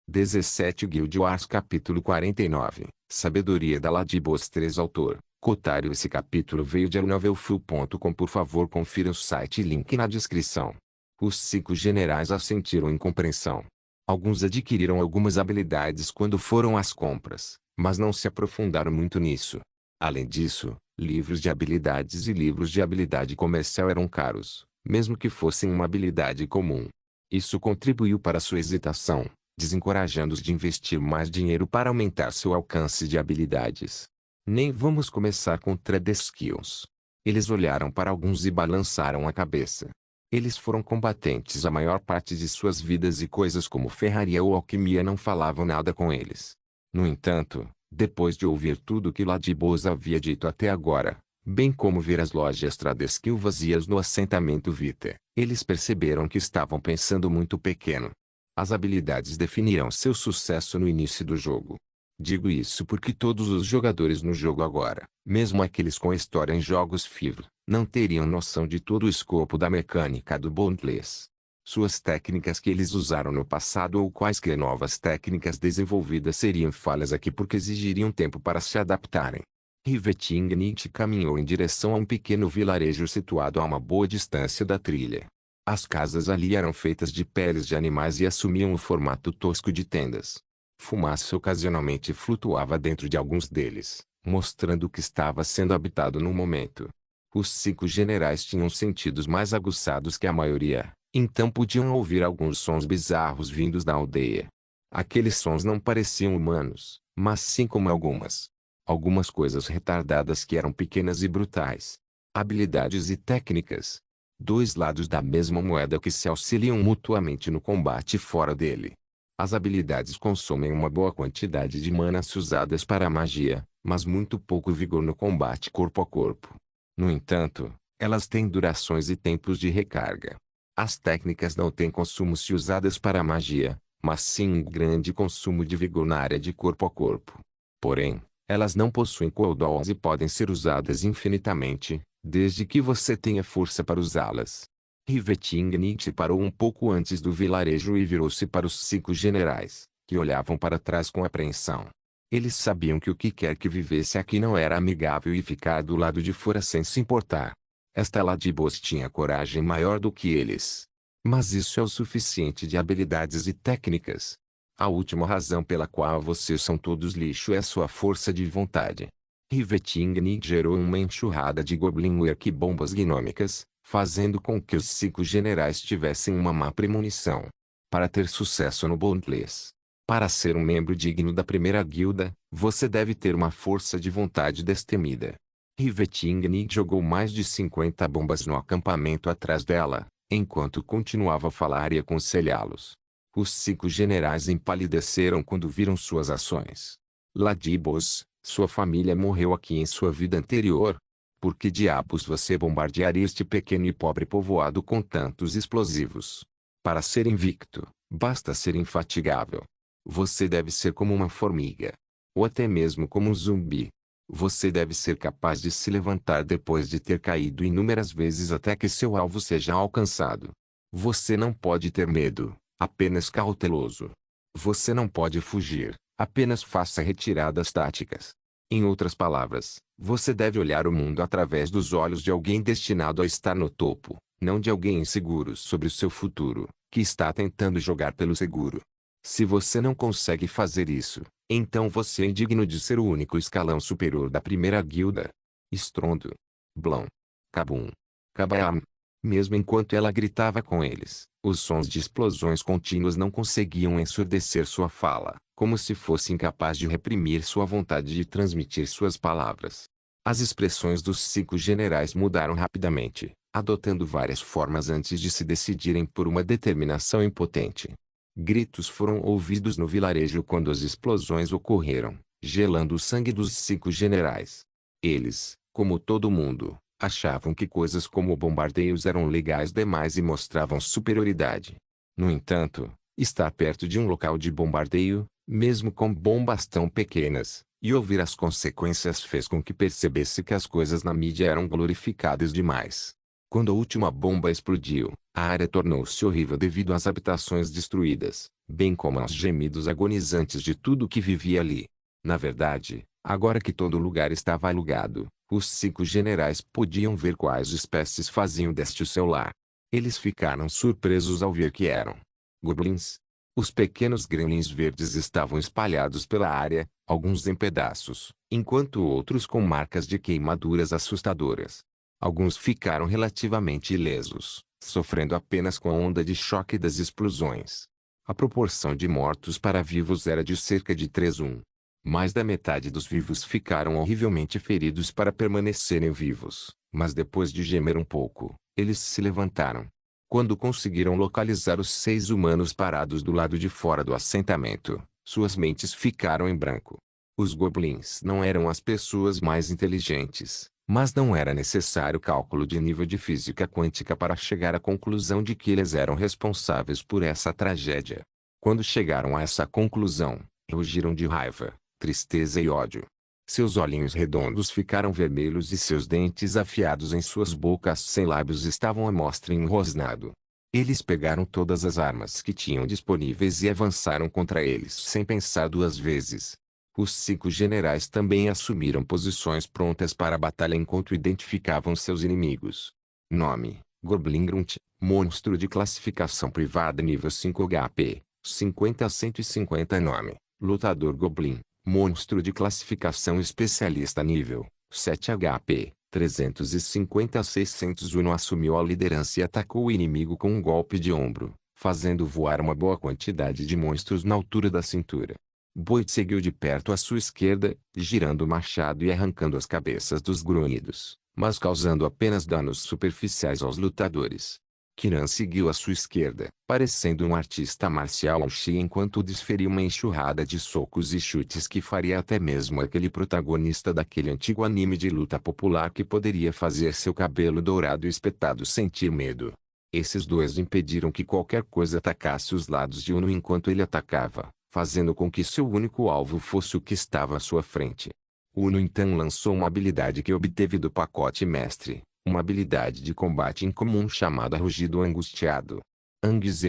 17 Guild Wars Capítulo 49 Sabedoria da Ladybos 3 Autor, Kotaru. Esse capítulo veio de novelfull.com. Por favor, confira o site e link na descrição. Os 5 generais assentiram em compreensão. Alguns adquiriram algumas habilidades quando foram às compras, mas não se aprofundaram muito nisso. Além disso, livros de habilidades e livros de habilidade comercial eram caros, mesmo que fossem uma habilidade comum. Isso contribuiu para sua hesitação, desencorajando-os de investir mais dinheiro para aumentar seu alcance de habilidades. Nem vamos começar com Trade Skills. Eles olharam para alguns e balançaram a cabeça. Eles foram combatentes a maior parte de suas vidas e coisas como ferraria ou alquimia não falavam nada com eles. No entanto, depois de ouvir tudo que Ladybos havia dito até agora, bem como ver as lojas Trade Skill vazias no assentamento Vita, eles perceberam que estavam pensando muito pequeno. As habilidades definirão seu sucesso no início do jogo. Digo isso porque todos os jogadores no jogo agora, mesmo aqueles com história em jogos FIVE, não teriam noção de todo o escopo da mecânica do Boundless. Suas técnicas que eles usaram no passado ou quaisquer novas técnicas desenvolvidas seriam falhas aqui porque exigiriam tempo para se adaptarem. Rivetingnit caminhou em direção a um pequeno vilarejo situado a uma boa distância da trilha. As casas ali eram feitas de peles de animais e assumiam o formato tosco de tendas. Fumaça ocasionalmente flutuava dentro de alguns deles, mostrando que estava sendo habitado no momento. Os 5 generais tinham sentidos mais aguçados que a maioria, então podiam ouvir alguns sons bizarros vindos da aldeia. Aqueles sons não pareciam humanos, mas sim como algumas coisas retardadas que eram pequenas e brutais. Habilidades e técnicas. 2 lados da mesma moeda que se auxiliam mutuamente no combate fora dele. As habilidades consomem uma boa quantidade de mana se usadas para a magia, mas muito pouco vigor no combate corpo a corpo. No entanto, elas têm durações e tempos de recarga. As técnicas não têm consumo se usadas para a magia, mas sim um grande consumo de vigor na área de corpo a corpo. Porém, elas não possuem cooldowns e podem ser usadas infinitamente, desde que você tenha força para usá-las. Rivetingnit parou um pouco antes do vilarejo e virou-se para os 5 generais, que olhavam para trás com apreensão. Eles sabiam que o que quer que vivesse aqui não era amigável e ficar do lado de fora sem se importar. Esta Ladybos tinha coragem maior do que eles. Mas isso é o suficiente de habilidades e técnicas. A última razão pela qual vocês são todos lixo é sua força de vontade. Rivetingnit gerou uma enxurrada de Goblin Arquibombas gnômicas, fazendo com que os 5 generais tivessem uma má premonição. Para ter sucesso no Boundless, para ser um membro digno da primeira guilda, você deve ter uma força de vontade destemida. Rivetingnit jogou mais de 50 bombas no acampamento atrás dela, enquanto continuava a falar e aconselhá-los. Os 5 generais empalideceram quando viram suas ações. Ladybos, sua família morreu aqui em sua vida anterior. Por que diabos você bombardearia este pequeno e pobre povoado com tantos explosivos? Para ser invicto, basta ser infatigável. Você deve ser como uma formiga. Ou até mesmo como um zumbi. Você deve ser capaz de se levantar depois de ter caído inúmeras vezes até que seu alvo seja alcançado. Você não pode ter medo, apenas cauteloso. Você não pode fugir, apenas faça retiradas táticas. Em outras palavras, você deve olhar o mundo através dos olhos de alguém destinado a estar no topo, não de alguém inseguro sobre o seu futuro, que está tentando jogar pelo seguro. Se você não consegue fazer isso, então você é indigno de ser o único escalão superior da primeira guilda. Estrondo. Blum. Kabum. Kabaam. Mesmo enquanto ela gritava com eles, os sons de explosões contínuas não conseguiam ensurdecer sua fala, como se fosse incapaz de reprimir sua vontade de transmitir suas palavras. As expressões dos 5 generais mudaram rapidamente, adotando várias formas antes de se decidirem por uma determinação impotente. Gritos foram ouvidos no vilarejo quando as explosões ocorreram, gelando o sangue dos 5 generais. Eles, como todo mundo, achavam que coisas como bombardeios eram legais demais e mostravam superioridade. No entanto, estar perto de um local de bombardeio, mesmo com bombas tão pequenas, e ouvir as consequências fez com que percebesse que as coisas na mídia eram glorificadas demais. Quando a última bomba explodiu, a área tornou-se horrível devido às habitações destruídas, bem como aos gemidos agonizantes de tudo que vivia ali. Na verdade, agora que todo lugar estava alugado, os 5 generais podiam ver quais espécies faziam deste o seu lar. Eles ficaram surpresos ao ver que eram goblins. Os pequenos gremlins verdes estavam espalhados pela área, alguns em pedaços, enquanto outros com marcas de queimaduras assustadoras. Alguns ficaram relativamente ilesos, sofrendo apenas com a onda de choque das explosões. A proporção de mortos para vivos era de cerca de 3:1. Mais da metade dos vivos ficaram horrivelmente feridos para permanecerem vivos, mas depois de gemer um pouco, eles se levantaram. Quando conseguiram localizar os 6 humanos parados do lado de fora do assentamento, suas mentes ficaram em branco. Os goblins não eram as pessoas mais inteligentes, mas não era necessário cálculo de nível de física quântica para chegar à conclusão de que eles eram responsáveis por essa tragédia. Quando chegaram a essa conclusão, rugiram de raiva, tristeza e ódio. Seus olhinhos redondos ficaram vermelhos e seus dentes afiados em suas bocas sem lábios estavam à mostra em um rosnado. Eles pegaram todas as armas que tinham disponíveis e avançaram contra eles sem pensar 2 vezes. Os 5 generais também assumiram posições prontas para a batalha enquanto identificavam seus inimigos. Nome: Goblin Grunt, monstro de classificação privada nível 5 HP, 50 a 150 Nome: Lutador Goblin, monstro de classificação especialista nível 7 HP, 350 a 601 assumiu a liderança e atacou o inimigo com um golpe de ombro, fazendo voar uma boa quantidade de monstros na altura da cintura. Boyd seguiu de perto à sua esquerda, girando o machado e arrancando as cabeças dos grunhidos, mas causando apenas danos superficiais aos lutadores. Kiran seguiu à sua esquerda, parecendo um artista marcial enquanto desferia uma enxurrada de socos e chutes que faria até mesmo aquele protagonista daquele antigo anime de luta popular que poderia fazer seu cabelo dourado e espetado sentir medo. Esses 2 impediram que qualquer coisa atacasse os lados de Uno enquanto ele atacava, fazendo com que seu único alvo fosse o que estava à sua frente. Uno então lançou uma habilidade que obteve do pacote mestre, uma habilidade de combate incomum chamada Rugido Angustiado.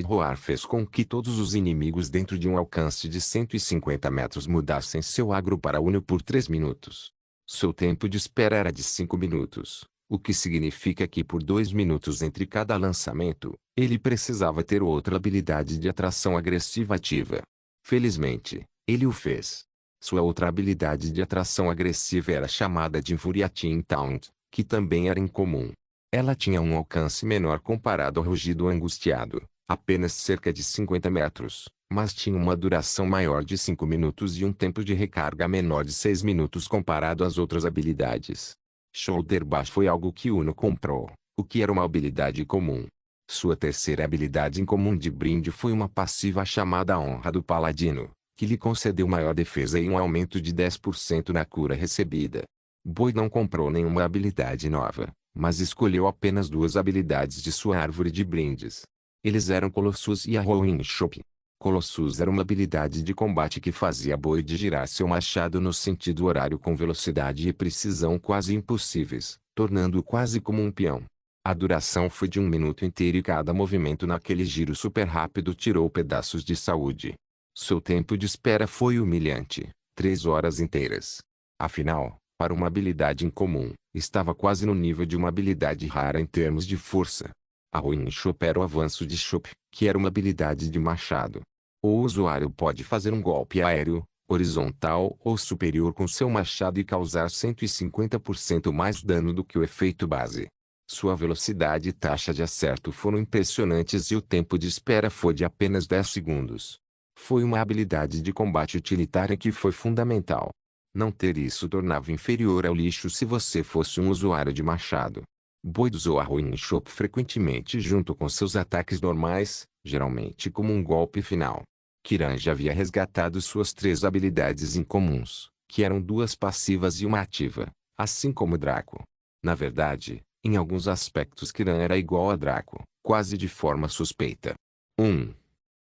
Roar fez com que todos os inimigos dentro de um alcance de 150 metros mudassem seu agro para Uno por 3 minutos. Seu tempo de espera era de 5 minutos, o que significa que por 2 minutos entre cada lançamento, ele precisava ter outra habilidade de atração agressiva ativa. Felizmente, ele o fez. Sua outra habilidade de atração agressiva era chamada de Infuriating Taunt, que também era incomum. Ela tinha um alcance menor comparado ao rugido angustiado, apenas cerca de 50 metros, mas tinha uma duração maior de 5 minutos e um tempo de recarga menor de 6 minutos comparado às outras habilidades. Shoulder Bash foi algo que Uno comprou, o que era uma habilidade comum. Sua terceira habilidade incomum de brinde foi uma passiva chamada Honra do Paladino, que lhe concedeu maior defesa e um aumento de 10% na cura recebida. Boyd não comprou nenhuma habilidade nova, mas escolheu apenas 2 habilidades de sua árvore de brindes. Eles eram Colossus e a Rolling Shop. Colossus era uma habilidade de combate que fazia Boyd girar seu machado no sentido horário com velocidade e precisão quase impossíveis, tornando-o quase como um peão. A duração foi de 1 minuto inteiro e cada movimento naquele giro super rápido tirou pedaços de saúde. Seu tempo de espera foi humilhante, 3 horas inteiras. Afinal, para uma habilidade incomum, estava quase no nível de uma habilidade rara em termos de força. A Ruin Chop era o avanço de Chop, que era uma habilidade de machado. O usuário pode fazer um golpe aéreo, horizontal ou superior com seu machado e causar 150% mais dano do que o efeito base. Sua velocidade e taxa de acerto foram impressionantes e o tempo de espera foi de apenas 10 segundos. Foi uma habilidade de combate utilitária que foi fundamental. Não ter isso tornava inferior ao lixo se você fosse um usuário de machado. Boyd usou a Ruin Chop frequentemente junto com seus ataques normais, geralmente como um golpe final. Kiran já havia resgatado suas 3 habilidades incomuns, que eram 2 passivas e uma ativa, assim como Draco. Na verdade, em alguns aspectos Kiran era igual a Draco, quase de forma suspeita. 1.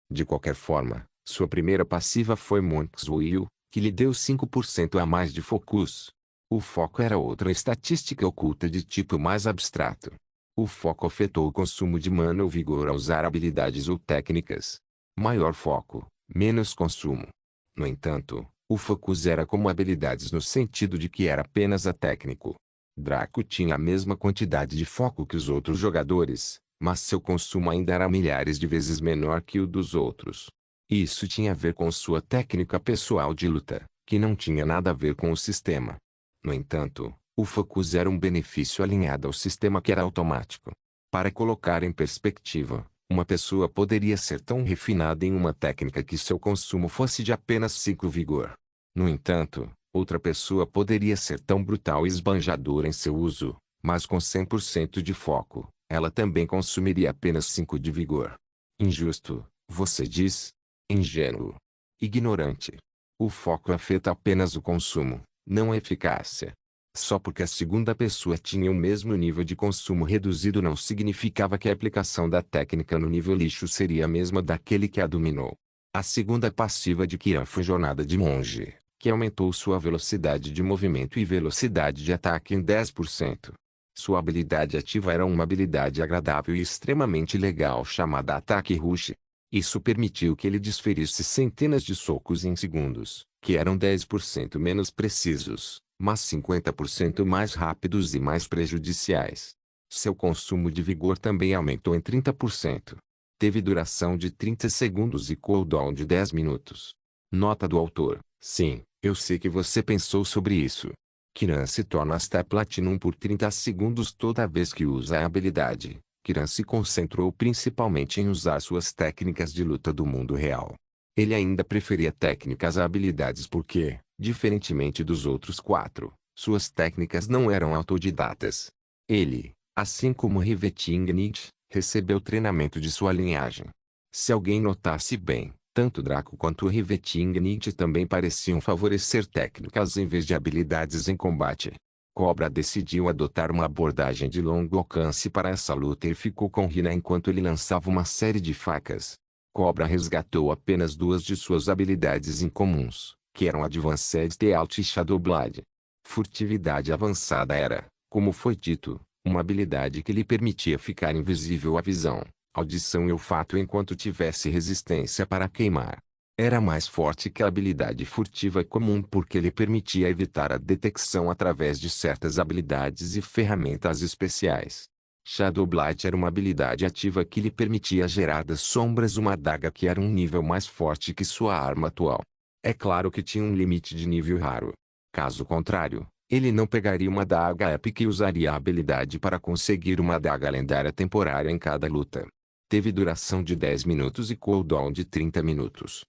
De qualquer forma, sua primeira passiva foi Monk's Will, que lhe deu 5% a mais de focus. O foco era outra estatística oculta de tipo mais abstrato. O foco afetou o consumo de mana ou vigor ao usar habilidades ou técnicas. Maior foco, menos consumo. No entanto, o Focus era como habilidades no sentido de que era apenas a técnico. Draco tinha a mesma quantidade de foco que os outros jogadores, mas seu consumo ainda era milhares de vezes menor que o dos outros. Isso tinha a ver com sua técnica pessoal de luta, que não tinha nada a ver com o sistema. No entanto, o Focus era um benefício alinhado ao sistema que era automático. Para colocar em perspectiva, uma pessoa poderia ser tão refinada em uma técnica que seu consumo fosse de apenas 5 vigor. No entanto, outra pessoa poderia ser tão brutal e esbanjadora em seu uso, mas com 100% de foco, ela também consumiria apenas 5 de vigor. Injusto, você diz? Ingênuo. Ignorante. O foco afeta apenas o consumo, não a eficácia. Só porque a segunda pessoa tinha o mesmo nível de consumo reduzido não significava que a aplicação da técnica no nível lixo seria a mesma daquele que a dominou. A segunda passiva de Kiran foi Jornada de Monge, que aumentou sua velocidade de movimento e velocidade de ataque em 10%. Sua habilidade ativa era uma habilidade agradável e extremamente legal chamada Ataque Rush. Isso permitiu que ele desferisse centenas de socos em segundos, que eram 10% menos precisos, mas 50% mais rápidos e mais prejudiciais. Seu consumo de vigor também aumentou em 30%. Teve duração de 30 segundos e cooldown de 10 minutos. Nota do autor: sim, eu sei que você pensou sobre isso. Kiran se torna Star Platinum por 30 segundos toda vez que usa a habilidade. Kiran se concentrou principalmente em usar suas técnicas de luta do mundo real. Ele ainda preferia técnicas a habilidades porque, diferentemente dos outros 4, suas técnicas não eram autodidatas. Ele, assim como Rivetingnit, recebeu treinamento de sua linhagem. Se alguém notasse bem, tanto Draco quanto Rivetingnit também pareciam favorecer técnicas em vez de habilidades em combate. Cobra decidiu adotar uma abordagem de longo alcance para essa luta e ficou com Hina enquanto ele lançava uma série de facas. Cobra resgatou apenas 2 de suas habilidades incomuns, que eram Advanced Stealth e Shadow Blade. Furtividade avançada era, como foi dito, uma habilidade que lhe permitia ficar invisível à visão, audição e olfato enquanto tivesse resistência para queimar. Era mais forte que a habilidade furtiva comum porque lhe permitia evitar a detecção através de certas habilidades e ferramentas especiais. Shadow Blade era uma habilidade ativa que lhe permitia gerar das sombras uma adaga que era um nível mais forte que sua arma atual. É claro que tinha um limite de nível raro. Caso contrário, ele não pegaria uma adaga épica e usaria a habilidade para conseguir uma adaga lendária temporária em cada luta. Teve duração de 10 minutos e cooldown de 30 minutos.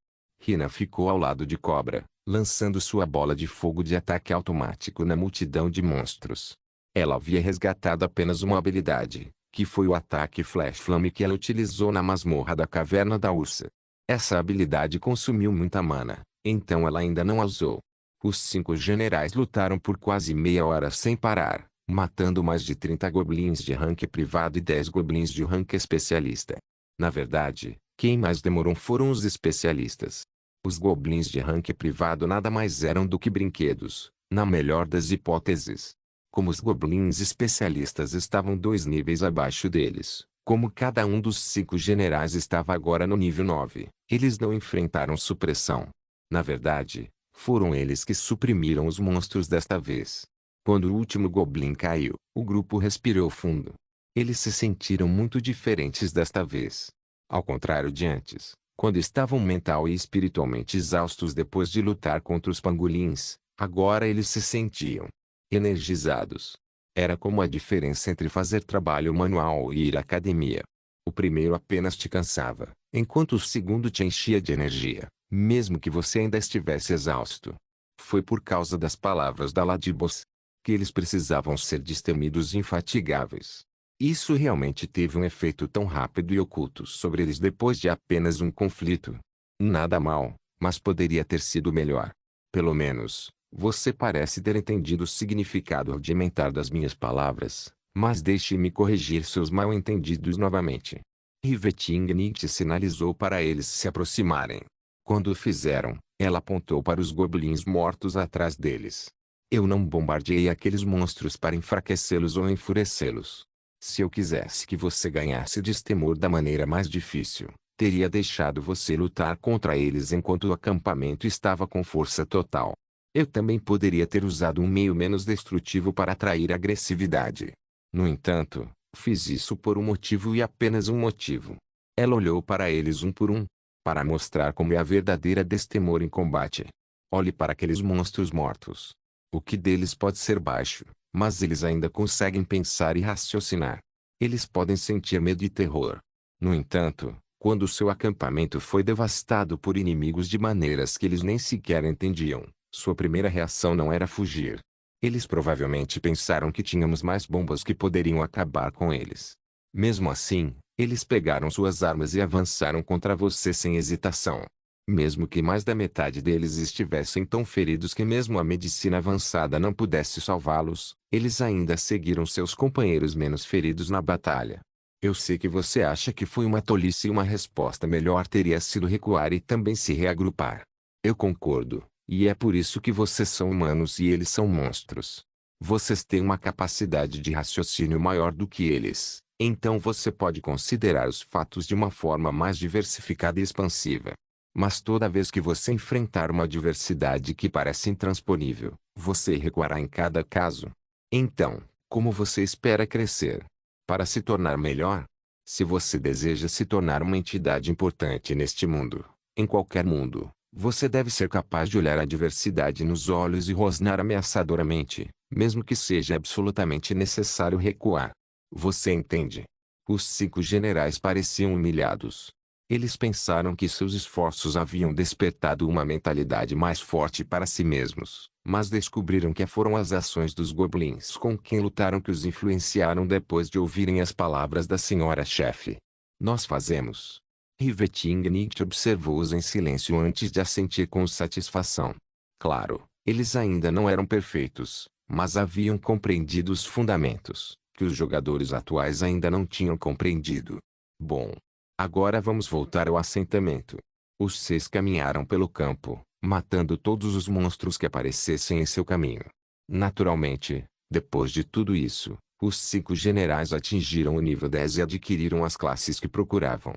Hina ficou ao lado de Cobra, lançando sua bola de fogo de ataque automático na multidão de monstros. Ela havia resgatado apenas uma habilidade, que foi o ataque Flash Flame que ela utilizou na masmorra da Caverna da Ursa. Essa habilidade consumiu muita mana, então ela ainda não a usou. Os 5 generais lutaram por quase meia hora sem parar, matando mais de 30 goblins de rank privado e 10 goblins de rank especialista. Na verdade, quem mais demorou foram os especialistas. Os goblins de rank privado nada mais eram do que brinquedos, na melhor das hipóteses. Como os goblins especialistas estavam 2 níveis abaixo deles, como cada um dos 5 generais estava agora no nível 9, eles não enfrentaram supressão. Na verdade, foram eles que suprimiram os monstros desta vez. Quando o último goblin caiu, o grupo respirou fundo. Eles se sentiram muito diferentes desta vez. Ao contrário de antes, quando estavam mental e espiritualmente exaustos depois de lutar contra os pangolins, agora eles se sentiam energizados. Era como a diferença entre fazer trabalho manual e ir à academia. O primeiro apenas te cansava, enquanto o segundo te enchia de energia, mesmo que você ainda estivesse exausto. Foi por causa das palavras da Ladybos que eles precisavam ser destemidos e infatigáveis. Isso realmente teve um efeito tão rápido e oculto sobre eles depois de apenas um conflito. Nada mal, mas poderia ter sido melhor. Pelo menos, você parece ter entendido o significado rudimentar das minhas palavras, mas deixe-me corrigir seus mal-entendidos novamente. Rivetingnit sinalizou para eles se aproximarem. Quando o fizeram, ela apontou para os goblins mortos atrás deles. Eu não bombardeei aqueles monstros para enfraquecê-los ou enfurecê-los. Se eu quisesse que você ganhasse destemor da maneira mais difícil, Teria deixado você lutar contra eles enquanto o acampamento estava com força total. Eu também poderia ter usado um meio menos destrutivo para atrair agressividade. No entanto, fiz isso por um motivo e apenas um motivo. Ela olhou para eles um por um, para mostrar como é a verdadeira destemor em combate. Olhe para aqueles monstros mortos. O que deles pode ser baixo, mas eles ainda conseguem pensar e raciocinar. Eles podem sentir medo e terror. No entanto, quando seu acampamento foi devastado por inimigos de maneiras que eles nem sequer entendiam, sua primeira reação não era fugir. Eles provavelmente pensaram que tínhamos mais bombas que poderiam acabar com eles. Mesmo assim, eles pegaram suas armas e avançaram contra você sem hesitação. Mesmo que mais da metade deles estivessem tão feridos que mesmo a medicina avançada não pudesse salvá-los, eles ainda seguiram seus companheiros menos feridos na batalha. Eu sei que você acha que foi uma tolice e uma resposta melhor teria sido recuar e também se reagrupar. Eu concordo, e é por isso que vocês são humanos e eles são monstros. Vocês têm uma capacidade de raciocínio maior do que eles, então você pode considerar os fatos de uma forma mais diversificada e expansiva. Mas toda vez que você enfrentar uma adversidade que parece intransponível, você recuará em cada caso. Então, como você espera crescer? Para se tornar melhor? Se você deseja se tornar uma entidade importante neste mundo, em qualquer mundo, você deve ser capaz de olhar a adversidade nos olhos e rosnar ameaçadoramente, mesmo que seja absolutamente necessário recuar. Você entende? Os 5 generais pareciam humilhados. Eles pensaram que seus esforços haviam despertado uma mentalidade mais forte para si mesmos, mas descobriram que foram as ações dos goblins com quem lutaram que os influenciaram depois de ouvirem as palavras da senhora-chefe. Nós fazemos. Rivetingnicht observou-os em silêncio antes de assentir com satisfação. Claro, eles ainda não eram perfeitos, mas haviam compreendido os fundamentos, que os jogadores atuais ainda não tinham compreendido. Bom. Agora vamos voltar ao assentamento. Os 6 caminharam pelo campo, matando todos os monstros que aparecessem em seu caminho. Naturalmente, depois de tudo isso, os 5 generais atingiram o nível 10 e adquiriram as classes que procuravam.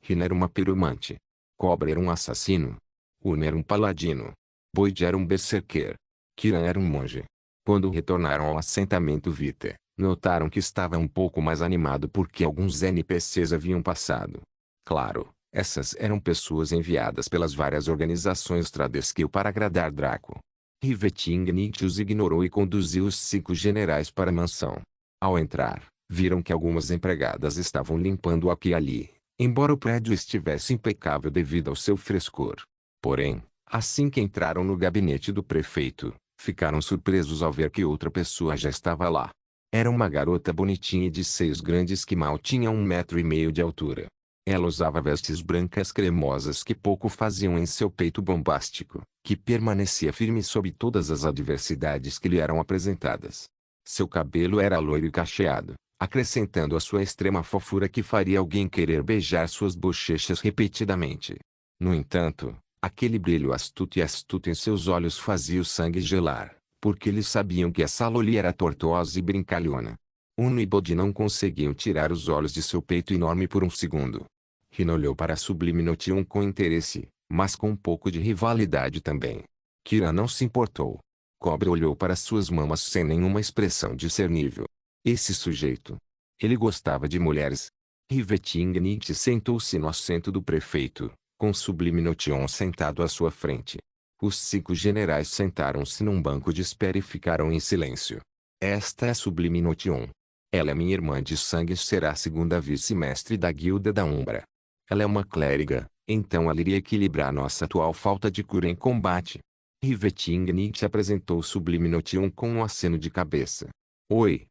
Rina era uma piromante. Cobra era um assassino. Una era um paladino. Boyd era um berserker. Kiran era um monge. Quando retornaram ao assentamento Vita, notaram que estava um pouco mais animado porque alguns NPCs haviam passado. Claro, essas eram pessoas enviadas pelas várias organizações Tradeskill para agradar Draco. Rivetingnicht os ignorou e conduziu os 5 generais para a mansão. Ao entrar, viram que algumas empregadas estavam limpando aqui e ali, embora o prédio estivesse impecável devido ao seu frescor. Porém, assim que entraram no gabinete do prefeito, ficaram surpresos ao ver que outra pessoa já estava lá. Era uma garota bonitinha e de seios grandes que mal tinha 1,5 m de altura. Ela usava vestes brancas cremosas que pouco faziam em seu peito bombástico, que permanecia firme sob todas as adversidades que lhe eram apresentadas. Seu cabelo era loiro e cacheado, acrescentando a sua extrema fofura que faria alguém querer beijar suas bochechas repetidamente. No entanto, aquele brilho astuto em seus olhos fazia o sangue gelar, porque eles sabiam que essa Loli era tortuosa e brincalhona. Uno e Bod não conseguiam tirar os olhos de seu peito enorme por um segundo. Rina olhou para Sublime Notion com interesse, mas com um pouco de rivalidade também. Kiran não se importou. Cobra olhou para suas mamas sem nenhuma expressão discernível. Esse sujeito. Ele gostava de mulheres. Rivetingnicht sentou-se no assento do prefeito, com Sublime Notion sentado à sua frente. Os 5 generais sentaram-se num banco de espera e ficaram em silêncio. Esta é Sublime Notion. Ela é minha irmã de sangue e será a segunda vice-mestre da Guilda da Umbra. Ela é uma clériga, então ela iria equilibrar nossa atual falta de cura em combate. Rivetingnicht apresentou Sublime Notion com um aceno de cabeça. Oi,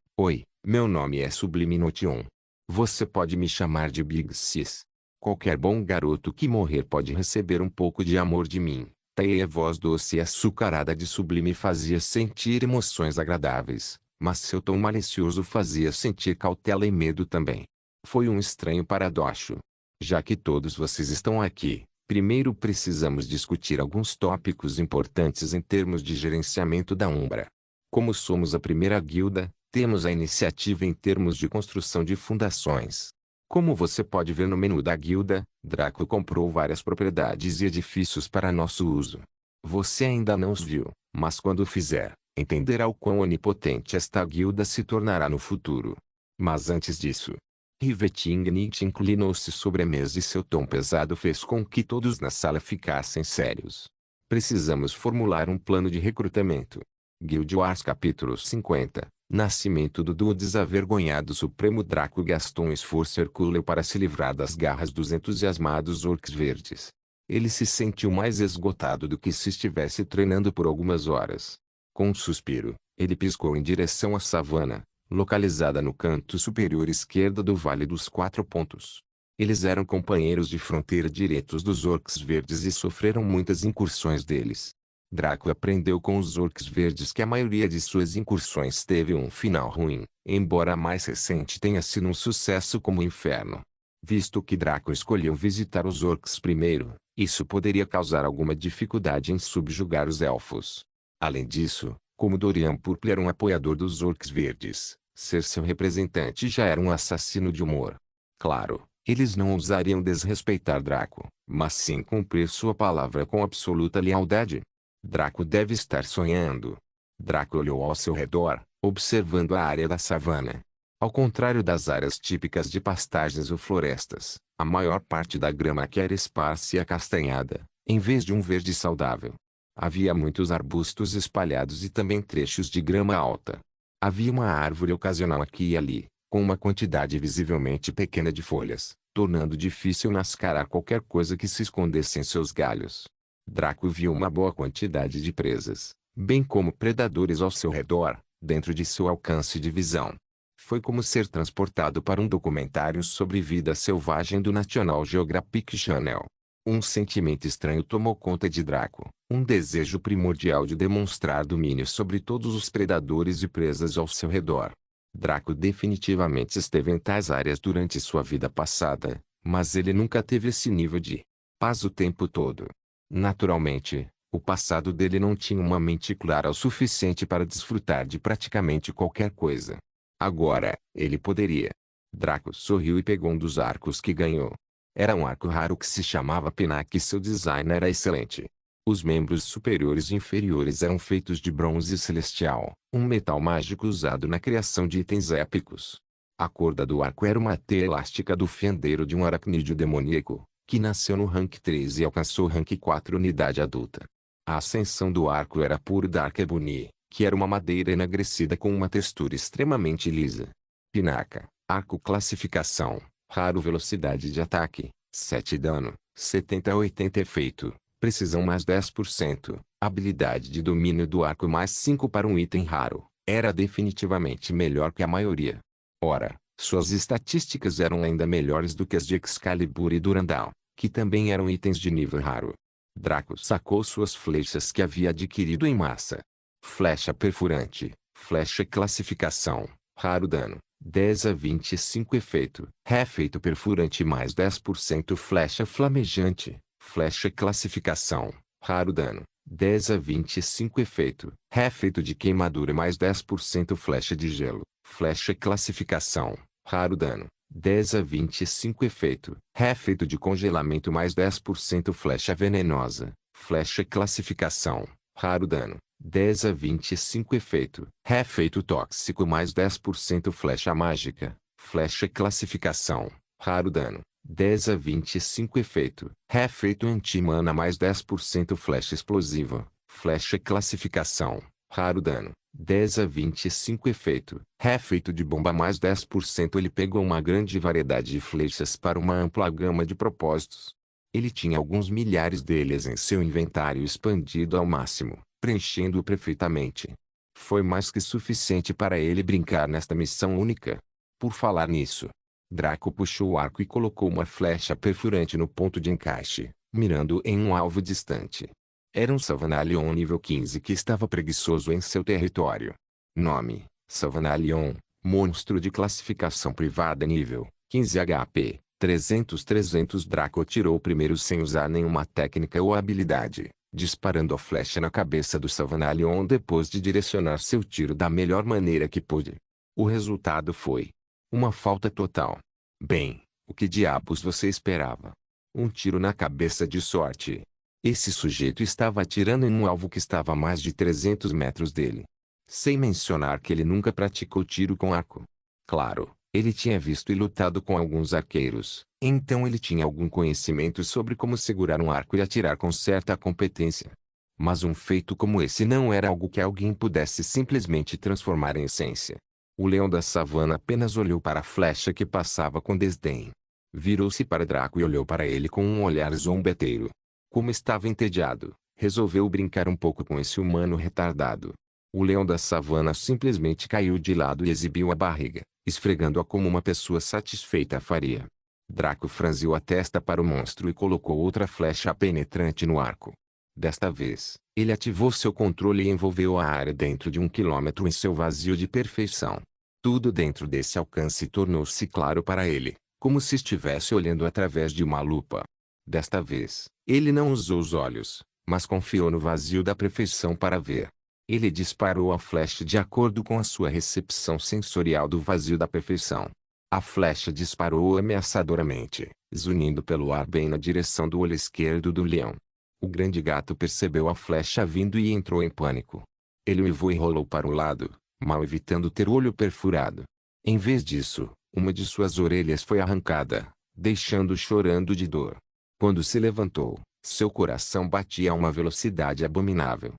meu nome é Sublime Notion. Você pode me chamar de Big Sis. Qualquer bom garoto que morrer pode receber um pouco de amor de mim. A voz doce e açucarada de Sublime fazia sentir emoções agradáveis, mas seu tom malicioso fazia sentir cautela e medo também. Foi um estranho paradoxo. Já que todos vocês estão aqui, primeiro precisamos discutir alguns tópicos importantes em termos de gerenciamento da Umbra. Como somos a primeira guilda, temos a iniciativa em termos de construção de fundações. Como você pode ver no menu da guilda, Draco comprou várias propriedades e edifícios para nosso uso. Você ainda não os viu, mas quando fizer, entenderá o quão onipotente esta guilda se tornará no futuro. Mas antes disso, Riveting inclinou-se sobre a mesa e seu tom pesado fez com que todos na sala ficassem sérios. Precisamos formular um plano de recrutamento. Guild Wars capítulo 50. Nascimento do duo desavergonhado Supremo Draco gastou um esforço hercúleo para se livrar das garras dos entusiasmados orcs verdes. Ele se sentiu mais esgotado do que se estivesse treinando por algumas horas. Com um suspiro, ele piscou em direção à savana, localizada no canto superior esquerdo do Vale dos Quatro Pontos. Eles eram companheiros de fronteira diretos dos orcs verdes e sofreram muitas incursões deles. Draco aprendeu com os orcs verdes que a maioria de suas incursões teve um final ruim, embora a mais recente tenha sido um sucesso como inferno. Visto que Draco escolheu visitar os orcs primeiro, isso poderia causar alguma dificuldade em subjugar os elfos. Além disso, como Dorian Purple era um apoiador dos orcs verdes, ser seu representante já era um assassino de humor. Claro, eles não ousariam desrespeitar Draco, mas sim cumprir sua palavra com absoluta lealdade. Draco deve estar sonhando. Draco olhou ao seu redor, observando a área da savana. Ao contrário das áreas típicas de pastagens ou florestas, a maior parte da grama aqui era esparsa e acastanhada, em vez de um verde saudável. Havia muitos arbustos espalhados e também trechos de grama alta. Havia uma árvore ocasional aqui e ali, com uma quantidade visivelmente pequena de folhas, tornando difícil mascarar qualquer coisa que se escondesse em seus galhos. Draco viu uma boa quantidade de presas, bem como predadores ao seu redor, dentro de seu alcance de visão. Foi como ser transportado para um documentário sobre vida selvagem do National Geographic Channel. Um sentimento estranho tomou conta de Draco, um desejo primordial de demonstrar domínio sobre todos os predadores e presas ao seu redor. Draco definitivamente esteve em tais áreas durante sua vida passada, mas ele nunca teve esse nível de paz o tempo todo. Naturalmente, o passado dele não tinha uma mente clara o suficiente para desfrutar de praticamente qualquer coisa. Agora, ele poderia. Draco sorriu e pegou um dos arcos que ganhou. Era um arco raro que se chamava Pinac e seu design era excelente. Os membros superiores e inferiores eram feitos de bronze celestial, um metal mágico usado na criação de itens épicos. A corda do arco era uma teia elástica do fendeiro de um aracnídeo demoníaco, que nasceu no rank 3 e alcançou rank 4 unidade adulta. A ascensão do arco era puro Dark Ebony, que era uma madeira enegrecida com uma textura extremamente lisa. Pinaca, arco classificação, raro velocidade de ataque, 7 dano, 70 a 80 efeito, precisão mais 10%, habilidade de domínio do arco mais 5 para um item raro, era definitivamente melhor que a maioria. Ora, suas estatísticas eram ainda melhores do que as de Excalibur e Durandal, que também eram itens de nível raro. Draco sacou suas flechas que havia adquirido em massa. Flecha perfurante, flecha classificação, raro dano, 10 a 25 efeito, refeito perfurante mais 10% flecha flamejante, flecha classificação, raro dano, 10 a 25 efeito, refeito de queimadura mais 10% flecha de gelo, flecha classificação, raro dano, 10 a 25 efeito, refeito de congelamento mais 10% flecha venenosa, flecha classificação, raro dano, 10 a 25 efeito, refeito tóxico mais 10% flecha mágica, flecha classificação, raro dano, 10 a 25 efeito, refeito anti-mana mais 10% flecha explosiva, flecha classificação, raro dano, 10 a 25 efeito, refeito de bomba mais 10%. Ele pegou uma grande variedade de flechas para uma ampla gama de propósitos. Ele tinha alguns milhares deles em seu inventário expandido ao máximo, preenchendo-o perfeitamente. Foi mais que suficiente para ele brincar nesta missão única. Por falar nisso, Draco puxou o arco e colocou uma flecha perfurante no ponto de encaixe, mirando em um alvo distante. Era um Savanalion nível 15 que estava preguiçoso em seu território. Nome: Savanalion, monstro de classificação privada nível 15 HP, 300. Draco atirou primeiro sem usar nenhuma técnica ou habilidade, disparando a flecha na cabeça do Savanalion depois de direcionar seu tiro da melhor maneira que pôde. O resultado foi uma falta total. Bem, O que diabos você esperava? Um tiro na cabeça de sorte. Esse sujeito estava atirando em um alvo que estava a mais de 300 metros dele. Sem mencionar que ele nunca praticou tiro com arco. Claro, ele tinha visto e lutado com alguns arqueiros, então ele tinha algum conhecimento sobre como segurar um arco e atirar com certa competência. Mas um feito como esse não era algo que alguém pudesse simplesmente transformar em essência. O leão da savana apenas olhou para a flecha que passava com desdém. Virou-se para Draco e olhou para ele com um olhar zombeteiro. Como estava entediado, resolveu brincar um pouco com esse humano retardado. O leão da savana simplesmente caiu de lado e exibiu a barriga, esfregando-a como uma pessoa satisfeita faria. Draco franziu a testa para o monstro e colocou outra flecha penetrante no arco. Desta vez, ele ativou seu controle e envolveu a área dentro de 1 quilômetro em seu vazio de perfeição. Tudo dentro desse alcance tornou-se claro para ele, como se estivesse olhando através de uma lupa. Desta vez, ele não usou os olhos, mas confiou no vazio da perfeição para ver. Ele disparou a flecha de acordo com a sua recepção sensorial do vazio da perfeição. A flecha disparou ameaçadoramente, zunindo pelo ar bem na direção do olho esquerdo do leão. O grande gato percebeu a flecha vindo e entrou em pânico. Ele uivou e rolou para o lado, mal evitando ter o olho perfurado. Em vez disso, uma de suas orelhas foi arrancada, deixando-o chorando de dor. Quando se levantou, seu coração batia a uma velocidade abominável.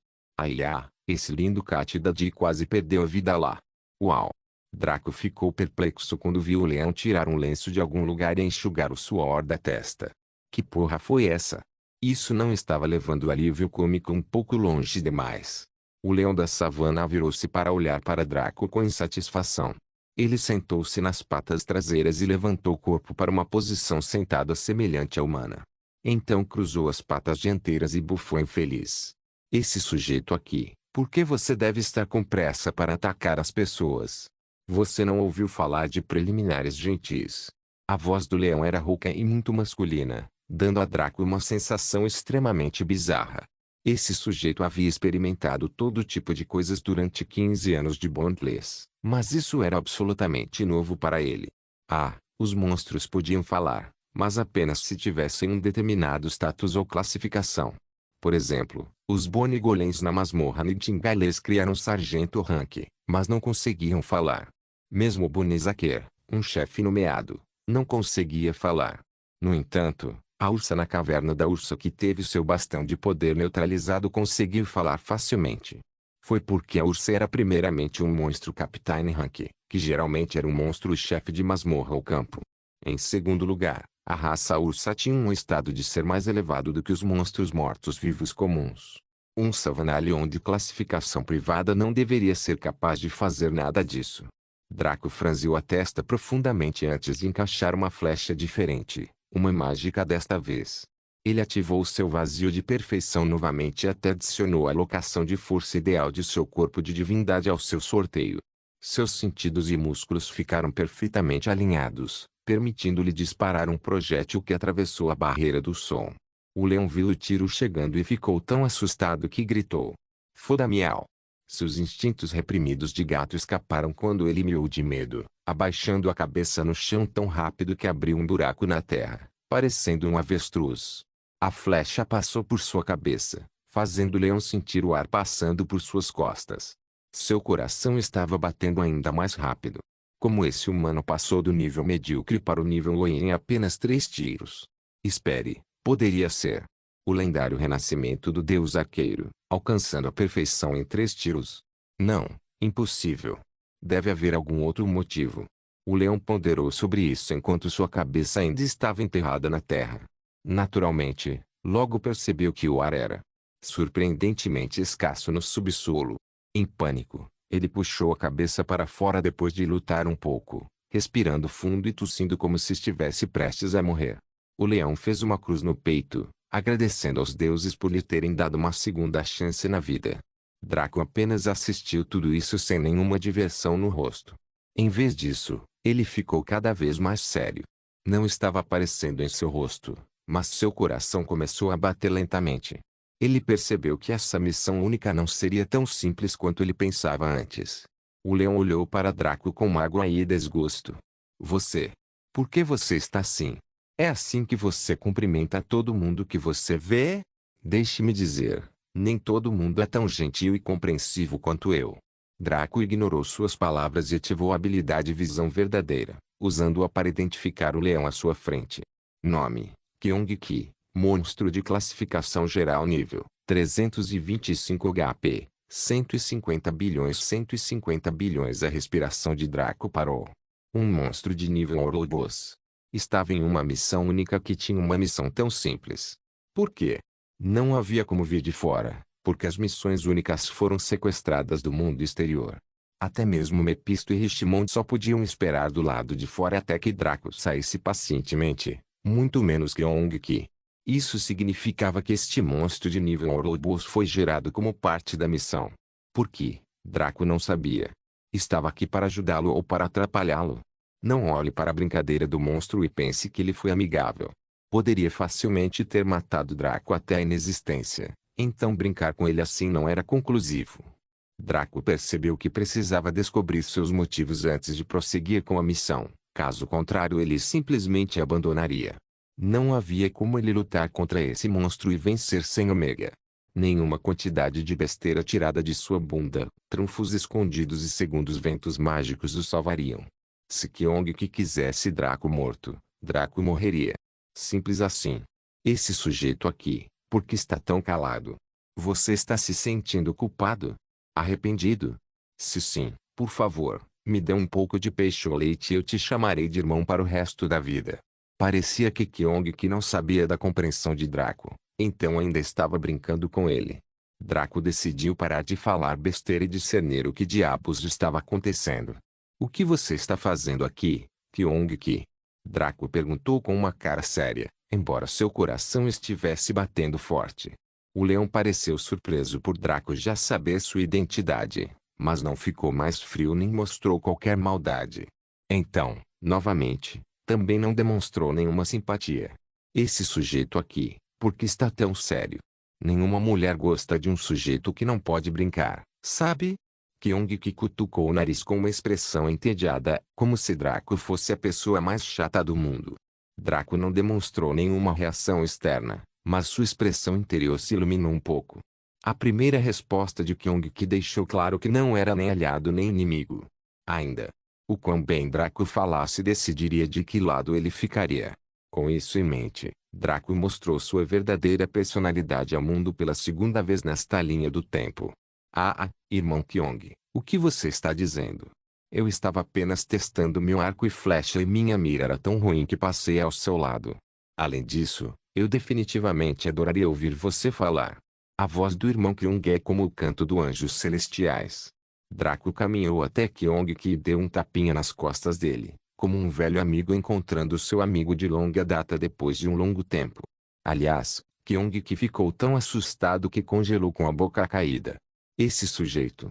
Esse lindo Cátidade quase perdeu a vida lá. Uau! Draco ficou perplexo quando viu o leão tirar um lenço de algum lugar e enxugar o suor da testa. Que porra foi essa? Isso não estava levando o alívio cômico um pouco longe demais. O leão da savana virou-se para olhar para Draco com insatisfação. Ele sentou-se nas patas traseiras e levantou o corpo para uma posição sentada semelhante à humana. Então cruzou as patas dianteiras e bufou infeliz. Esse sujeito aqui, por que você deve estar com pressa para atacar as pessoas? Você não ouviu falar de preliminares gentis? A voz do leão era rouca e muito masculina, dando a Draco uma sensação extremamente bizarra. Esse sujeito havia experimentado todo tipo de coisas durante 15 anos de Bondless, mas isso era absolutamente novo para ele. Os monstros podiam falar, mas apenas se tivessem um determinado status ou classificação. Por exemplo, os Bonigolems na masmorra Nightingales criaram o Sargento Rank, mas não conseguiam falar. Mesmo Bonizaker, um chefe nomeado, não conseguia falar. No entanto, a ursa na caverna da ursa que teve seu bastão de poder neutralizado conseguiu falar facilmente. Foi porque a ursa era primeiramente um monstro Captain Rank, que geralmente era um monstro-chefe de masmorra ou campo. Em segundo lugar, a raça ursa tinha um estado de ser mais elevado do que os monstros mortos-vivos comuns. Um Savanalion de classificação privada não deveria ser capaz de fazer nada disso. Draco franziu a testa profundamente antes de encaixar uma flecha diferente, uma mágica desta vez. Ele ativou seu vazio de perfeição novamente e até adicionou a alocação de força ideal de seu corpo de divindade ao seu sorteio. Seus sentidos e músculos ficaram perfeitamente alinhados, permitindo-lhe disparar um projétil que atravessou a barreira do som. O leão viu o tiro chegando e ficou tão assustado que gritou: "Foda-miau!" Seus instintos reprimidos de gato escaparam quando ele miou de medo, abaixando a cabeça no chão tão rápido que abriu um buraco na terra, parecendo um avestruz. A flecha passou por sua cabeça, fazendo o leão sentir o ar passando por suas costas. Seu coração estava batendo ainda mais rápido. Como esse humano passou do nível medíocre para o nível Oi em apenas 3 tiros? Espere, poderia ser o lendário renascimento do deus arqueiro, alcançando a perfeição em 3 tiros. Não, impossível. Deve haver algum outro motivo. O leão ponderou sobre isso enquanto sua cabeça ainda estava enterrada na terra. Naturalmente, logo percebeu que o ar era surpreendentemente escasso no subsolo. Em pânico, ele puxou a cabeça para fora depois de lutar um pouco, respirando fundo e tossindo como se estivesse prestes a morrer. O leão fez uma cruz no peito, agradecendo aos deuses por lhe terem dado uma segunda chance na vida. Draco apenas assistiu tudo isso sem nenhuma diversão no rosto. Em vez disso, ele ficou cada vez mais sério. Não estava aparecendo em seu rosto, mas seu coração começou a bater lentamente. Ele percebeu que essa missão única não seria tão simples quanto ele pensava antes. O leão olhou para Draco com mágoa e desgosto. Você Por que você está assim? É assim que você cumprimenta todo mundo que você vê? Deixe-me dizer, nem todo mundo é tão gentil e compreensivo quanto eu. Draco ignorou suas palavras e ativou a habilidade Visão Verdadeira, usando-a para identificar o leão à sua frente. Nome: Kyong-ki, monstro de classificação geral nível 325 HP, 150 bilhões. A respiração de Draco parou. Um monstro de nível Ouroboros. Estava em uma missão única que tinha uma missão tão simples. Por quê? Não havia como vir de fora, porque as missões únicas foram sequestradas do mundo exterior. Até mesmo Mepisto e Richmond só podiam esperar do lado de fora até que Draco saísse pacientemente, muito menos Kyong-ki. Isso significava que este monstro de nível Ouroboros foi gerado como parte da missão. Por quê? Draco não sabia. Estava aqui para ajudá-lo ou para atrapalhá-lo. Não olhe para a brincadeira do monstro e pense que ele foi amigável. Poderia facilmente ter matado Draco até a inexistência, então brincar com ele assim não era conclusivo. Draco percebeu que precisava descobrir seus motivos antes de prosseguir com a missão, caso contrário ele simplesmente abandonaria. Não havia como ele lutar contra esse monstro e vencer sem Ômega. Nenhuma quantidade de besteira tirada de sua bunda, trunfos escondidos e segundos ventos mágicos o salvariam. Se Kyong-ki quisesse Draco morto, Draco morreria. Simples assim. Esse sujeito aqui, por que está tão calado? Você está se sentindo culpado? Arrependido? Se sim, por favor, me dê um pouco de peixe ou leite e eu te chamarei de irmão para o resto da vida. Parecia que Kyong-ki não sabia da compreensão de Draco, então ainda estava brincando com ele. Draco decidiu parar de falar besteira e discernir o que diabos estava acontecendo. O que você está fazendo aqui, Kyong-ki? Draco perguntou com uma cara séria, embora seu coração estivesse batendo forte. O leão pareceu surpreso por Draco já saber sua identidade, mas não ficou mais frio nem mostrou qualquer maldade. Então, novamente, também não demonstrou nenhuma simpatia. Esse sujeito aqui, por que está tão sério? Nenhuma mulher gosta de um sujeito que não pode brincar, sabe? Kyong-ki cutucou o nariz com uma expressão entediada, como se Draco fosse a pessoa mais chata do mundo. Draco não demonstrou nenhuma reação externa, mas sua expressão interior se iluminou um pouco. A primeira resposta de Kyong-ki deixou claro que não era nem aliado nem inimigo. Ainda. O quão bem Draco falasse decidiria de que lado ele ficaria. Com isso em mente, Draco mostrou sua verdadeira personalidade ao mundo pela segunda vez nesta linha do tempo. Irmão Kyong, o que você está dizendo? Eu estava apenas testando meu arco e flecha e minha mira era tão ruim que passei ao seu lado. Além disso, eu definitivamente adoraria ouvir você falar. A voz do irmão Kyong é como o canto dos anjos celestiais. Draco caminhou até Kyong-ki e deu um tapinha nas costas dele, como um velho amigo encontrando seu amigo de longa data depois de um longo tempo. Aliás, Kyong-ki ficou tão assustado que congelou com a boca caída. Esse sujeito.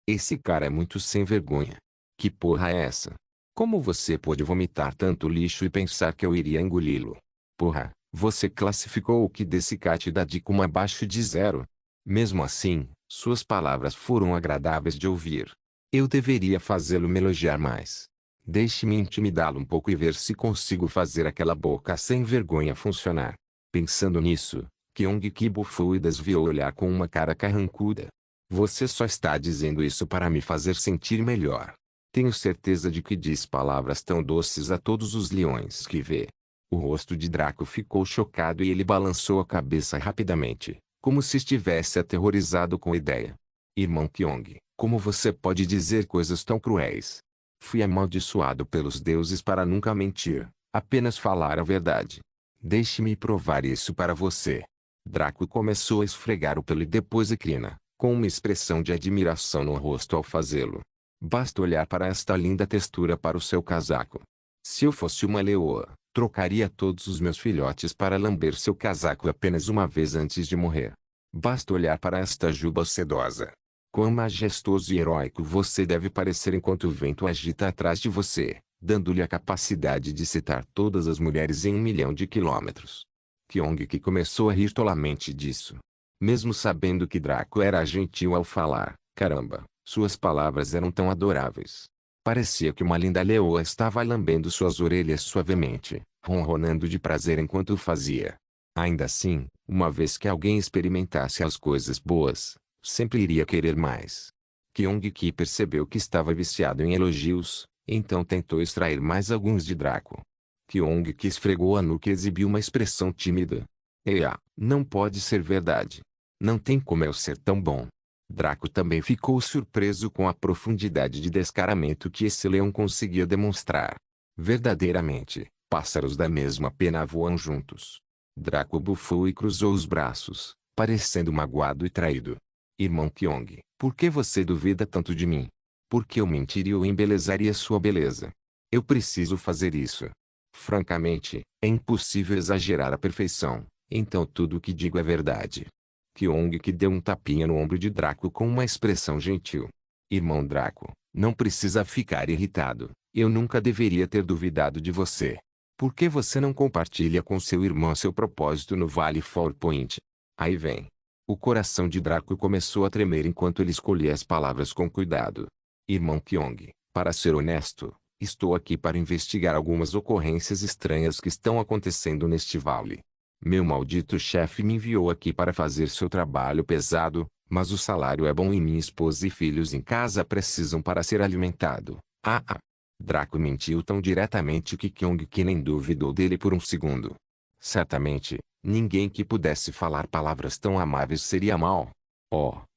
Esse cara é muito sem vergonha. Que porra é essa? Como você pôde vomitar tanto lixo e pensar que eu iria engoli-lo? Porra, você classificou o que desse cat da de como abaixo de 0. Mesmo assim, suas palavras foram agradáveis de ouvir. Eu deveria fazê-lo me elogiar mais. Deixe-me intimidá-lo um pouco e ver se consigo fazer aquela boca sem vergonha funcionar. Pensando nisso, Kyong-ki bufou e desviou o olhar com uma cara carrancuda. Você só está dizendo isso para me fazer sentir melhor. Tenho certeza de que diz palavras tão doces a todos os leões que vê. O rosto de Draco ficou chocado e ele balançou a cabeça rapidamente, como se estivesse aterrorizado com a ideia. Irmão Kyong, como você pode dizer coisas tão cruéis? Fui amaldiçoado pelos deuses para nunca mentir, apenas falar a verdade. Deixe-me provar isso para você. Draco começou a esfregar o pelo e depois a crina, com uma expressão de admiração no rosto ao fazê-lo. Basta olhar para esta linda textura para o seu casaco. Se eu fosse uma leoa, trocaria todos os meus filhotes para lamber seu casaco apenas uma vez antes de morrer. Basta olhar para esta juba sedosa. Quão majestoso e heróico você deve parecer enquanto o vento agita atrás de você, dando-lhe a capacidade de citar todas as mulheres em 1 milhão de quilômetros. Kyong-ki começou a rir tolamente disso. Mesmo sabendo que Draco era gentil ao falar, caramba, suas palavras eram tão adoráveis. Parecia que uma linda leoa estava lambendo suas orelhas suavemente, ronronando de prazer enquanto o fazia. Ainda assim, uma vez que alguém experimentasse as coisas boas, sempre iria querer mais. Kyung-ki percebeu que estava viciado em elogios, então tentou extrair mais alguns de Draco. Kyung-ki esfregou a nuca e exibiu uma expressão tímida. Não pode ser verdade. Não tem como eu ser tão bom. Draco também ficou surpreso com a profundidade de descaramento que esse leão conseguia demonstrar. Verdadeiramente, pássaros da mesma pena voam juntos. Draco bufou e cruzou os braços, parecendo magoado e traído. Irmão Kyong, por que você duvida tanto de mim? Por que eu mentiria ou embelezaria sua beleza? Eu preciso fazer isso. Francamente, é impossível exagerar a perfeição, então tudo o que digo é verdade. Kyong-ki deu um tapinha no ombro de Draco com uma expressão gentil. Irmão Draco, não precisa ficar irritado. Eu nunca deveria ter duvidado de você. Por que você não compartilha com seu irmão seu propósito no Vale Four Point? Aí vem. O coração de Draco começou a tremer enquanto ele escolhia as palavras com cuidado. Irmão Kyong, para ser honesto, estou aqui para investigar algumas ocorrências estranhas que estão acontecendo neste vale. Meu maldito chefe me enviou aqui para fazer seu trabalho pesado, mas o salário é bom e minha esposa e filhos em casa precisam para ser alimentado. Draco mentiu tão diretamente que Kyung-ki nem duvidou dele por um segundo. Certamente, ninguém que pudesse falar palavras tão amáveis seria mau.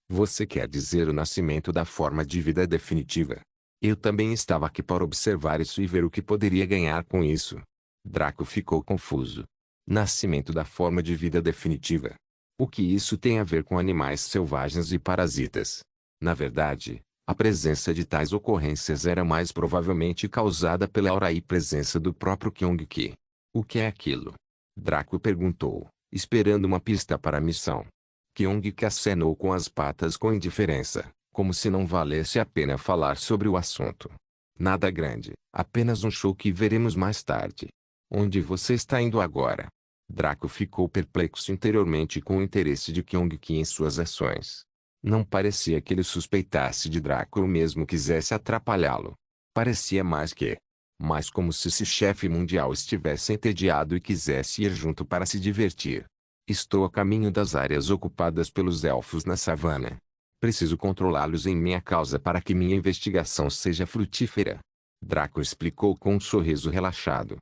Você quer dizer o nascimento da forma de vida definitiva? Eu também estava aqui para observar isso e ver o que poderia ganhar com isso. Draco ficou confuso. Nascimento da forma de vida definitiva. O que isso tem a ver com animais selvagens e parasitas? Na verdade, a presença de tais ocorrências era mais provavelmente causada pela aura e presença do próprio Kyung-ki. O que é aquilo? Draco perguntou, esperando uma pista para a missão. Kyung-ki acenou com as patas com indiferença, como se não valesse a pena falar sobre o assunto. Nada grande, apenas um show que veremos mais tarde. Onde você está indo agora? Draco ficou perplexo interiormente com o interesse de Kyung-ki em suas ações. Não parecia que ele suspeitasse de Draco ou mesmo quisesse atrapalhá-lo. Parecia mais como se esse chefe mundial estivesse entediado e quisesse ir junto para se divertir. Estou a caminho das áreas ocupadas pelos elfos na savana. Preciso controlá-los em minha causa para que minha investigação seja frutífera. Draco explicou com um sorriso relaxado.